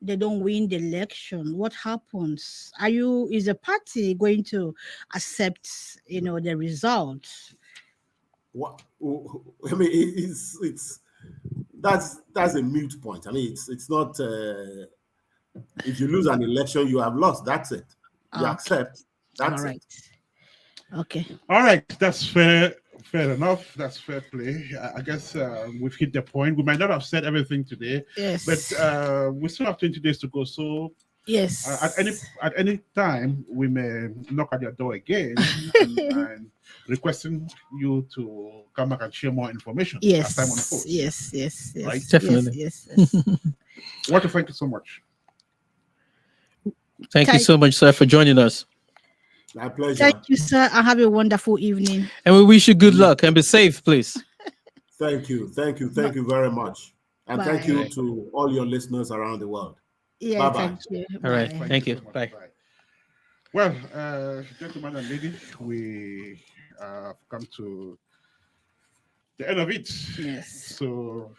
Speaker 3: they don't win the election? What happens? Is the party going to accept, the results?
Speaker 4: What I mean, it's that's a mute point. I mean, it's not. If you lose an election, you have lost. That's it. You
Speaker 3: Okay.
Speaker 4: accept. That's
Speaker 3: All right.
Speaker 4: it.
Speaker 3: Okay.
Speaker 1: All right. That's fair. Fair enough. That's fair play. I guess we've hit the point. We might not have said everything today,
Speaker 3: Yes.
Speaker 1: but we still have 20 days to go. So
Speaker 3: Yes.
Speaker 1: at any time, we may knock at your door again and requesting you to come back and share more information as time unfolds.
Speaker 3: Yes. Yes. Yes.
Speaker 1: Right?
Speaker 2: Definitely.
Speaker 3: Yes.
Speaker 1: I want to thank you so much.
Speaker 2: Thank you so much, sir, for joining us.
Speaker 4: My pleasure.
Speaker 3: Thank you, sir. And have a wonderful evening.
Speaker 2: And we wish you good luck and be safe, please.
Speaker 4: Thank you very much, and thank
Speaker 3: Bye.
Speaker 4: you to all your listeners around the world.
Speaker 3: Yeah.
Speaker 4: Bye-bye.
Speaker 3: Thank you.
Speaker 2: All right.
Speaker 3: Bye.
Speaker 2: Thank you.
Speaker 1: so much.
Speaker 2: Bye.
Speaker 1: Well, gentlemen and ladies, we have come to the end of it.
Speaker 3: Yes.
Speaker 1: So,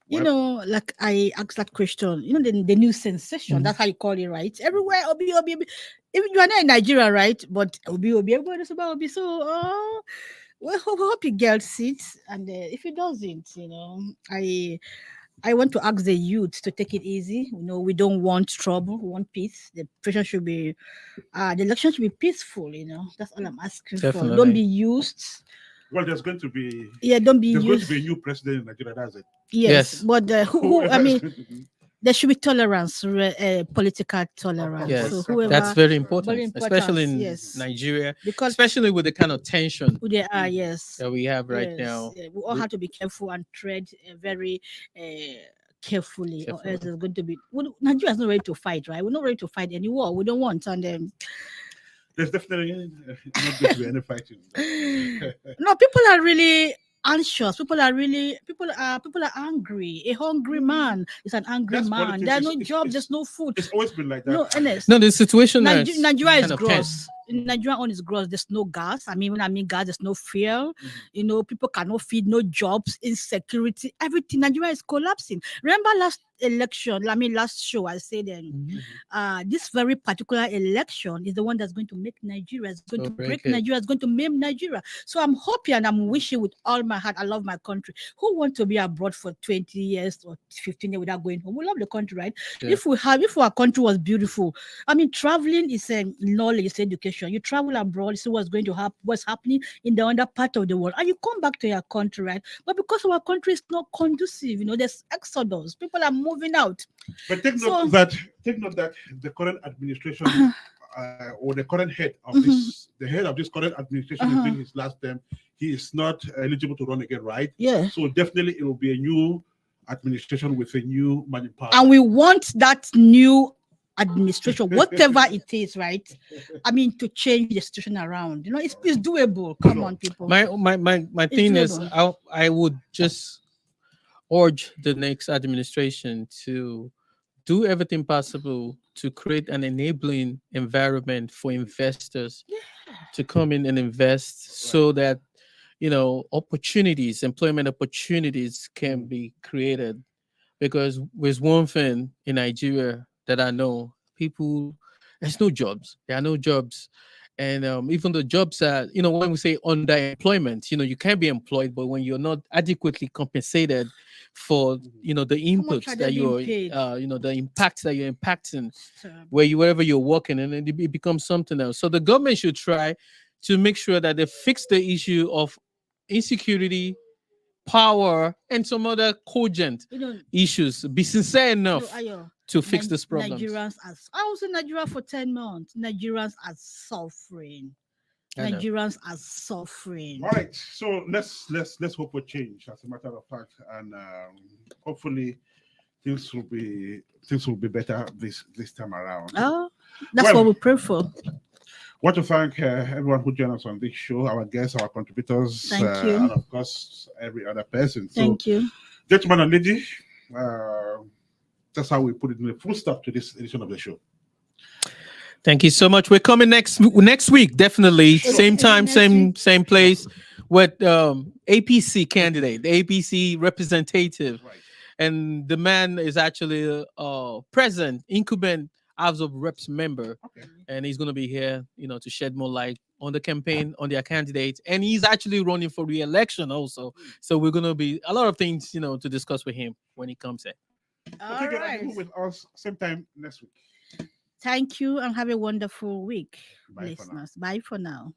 Speaker 3: Like I asked that question, the new sensation, that's how you call it, right? Everywhere, Obi, Obi, Obi. Even you are not in Nigeria, right? But Obi, Obi, everybody knows about Obi. So, well, hope you gets it. And if it doesn't, I want to ask the youth to take it easy. We don't want trouble. We want peace. The pressure should be, the election should be peaceful. That's all I'm asking for.
Speaker 2: Definitely.
Speaker 3: Don't be used.
Speaker 1: well, there's going to be
Speaker 3: Don't be
Speaker 1: there's going
Speaker 3: used.
Speaker 1: to be a new president in Nigeria. That's it.
Speaker 3: Yes,
Speaker 2: Yes.
Speaker 3: but I
Speaker 1: Whoever is
Speaker 3: mean,
Speaker 1: going to be-
Speaker 3: there should be tolerance, political tolerance.
Speaker 2: Yes.
Speaker 3: So whoever,
Speaker 2: That's very important,
Speaker 3: very important,
Speaker 2: especially in
Speaker 3: yes.
Speaker 2: Nigeria,
Speaker 3: because
Speaker 2: especially with the kind of tension
Speaker 3: they are, yes,
Speaker 2: that we have right
Speaker 3: yes,
Speaker 2: now.
Speaker 3: yeah, we all have to be careful and tread very carefully, or else it's going to be. Nigeria is not ready to fight, right? We're not ready to fight any war. We don't want, and
Speaker 1: There's definitely not going to be any fighting.
Speaker 3: no, people are really anxious. People are angry. A hungry man is an angry
Speaker 1: That's
Speaker 3: man.
Speaker 1: politics.
Speaker 3: There's no
Speaker 1: It's-
Speaker 3: job.
Speaker 1: it's-
Speaker 3: There's no food.
Speaker 1: It's always been like that.
Speaker 3: No, Ernest.
Speaker 2: No, the situation now
Speaker 3: Nigeria is
Speaker 2: kind of
Speaker 3: gross.
Speaker 2: tense.
Speaker 3: Nigeria on is gross. There's no gas. When I mean gas, there's no fuel. People cannot feed, no jobs, insecurity, everything. Nigeria is collapsing. Remember last election, last show, I said this very particular election is the one that's going to make Nigeria, is going to break Nigeria, is going to maim Nigeria. So I'm hoping and I'm wishing with all my heart, I love my country. Who want to be abroad for 20 years or 15 years without going home? We love the country, right?
Speaker 2: Yeah.
Speaker 3: If our country was beautiful, traveling is knowledge, it's education. You travel abroad, see what's going to happen, what's happening in the other part of the world, and you come back to your country, right? But because our country is not conducive, there's exodus. People are moving out.
Speaker 1: But take note that the current administration or the current head of the head of this current administration is doing his last term. He is not eligible to run again, right?
Speaker 3: Yeah.
Speaker 1: So definitely it will be a new administration with a new man in power.
Speaker 3: And we want that new administration, whatever it is, right? To change the situation around. It's doable. Come on, people.
Speaker 2: My thing is,
Speaker 3: doable.
Speaker 2: I would just urge the next administration to do everything possible to create an enabling environment for investors to come in and invest, so that employment opportunities can be created. Because there's one thing in Nigeria that I know, there's no jobs. There are no jobs. And even the jobs are, when we say underemployment, you can be employed, but when you're not adequately compensated for, the inputs that you're, the impacts that you're impacting, wherever you're working, and then it becomes something else. So the government should try to make sure that they fix the issue of insecurity, power, and some other cogent issues. Be sincere enough to fix this problem.
Speaker 3: I was in Nigeria for 10 months. Nigerians are suffering. Nigerians are suffering.
Speaker 1: All right, so let's hope for change. As a matter of fact, and hopefully things will be better this time around.
Speaker 3: Oh, that's what we pray for.
Speaker 1: I want to thank everyone who joined us on this show, our guests, our contributors,
Speaker 3: Thank you.
Speaker 1: and of course every other person.
Speaker 3: Thank you,
Speaker 1: gentlemen and ladies. That's how we put it in the full stop to this edition of the show.
Speaker 2: Thank you so much. We're coming next week, definitely. Same time, same place, with APC candidate, the APC representative.
Speaker 1: Right.
Speaker 2: And the man is actually present, incumbent House of Reps member.
Speaker 1: Okay.
Speaker 2: And he's going to be here, to shed more light on the campaign, on their candidates. And he's actually running for re-election also. So we're going to be a lot of things, to discuss with him when he comes in.
Speaker 3: All
Speaker 1: Take
Speaker 3: right.
Speaker 1: it with us same time next week.
Speaker 3: Thank you and have a wonderful week,
Speaker 1: Bye for now.
Speaker 3: listeners. Bye for now.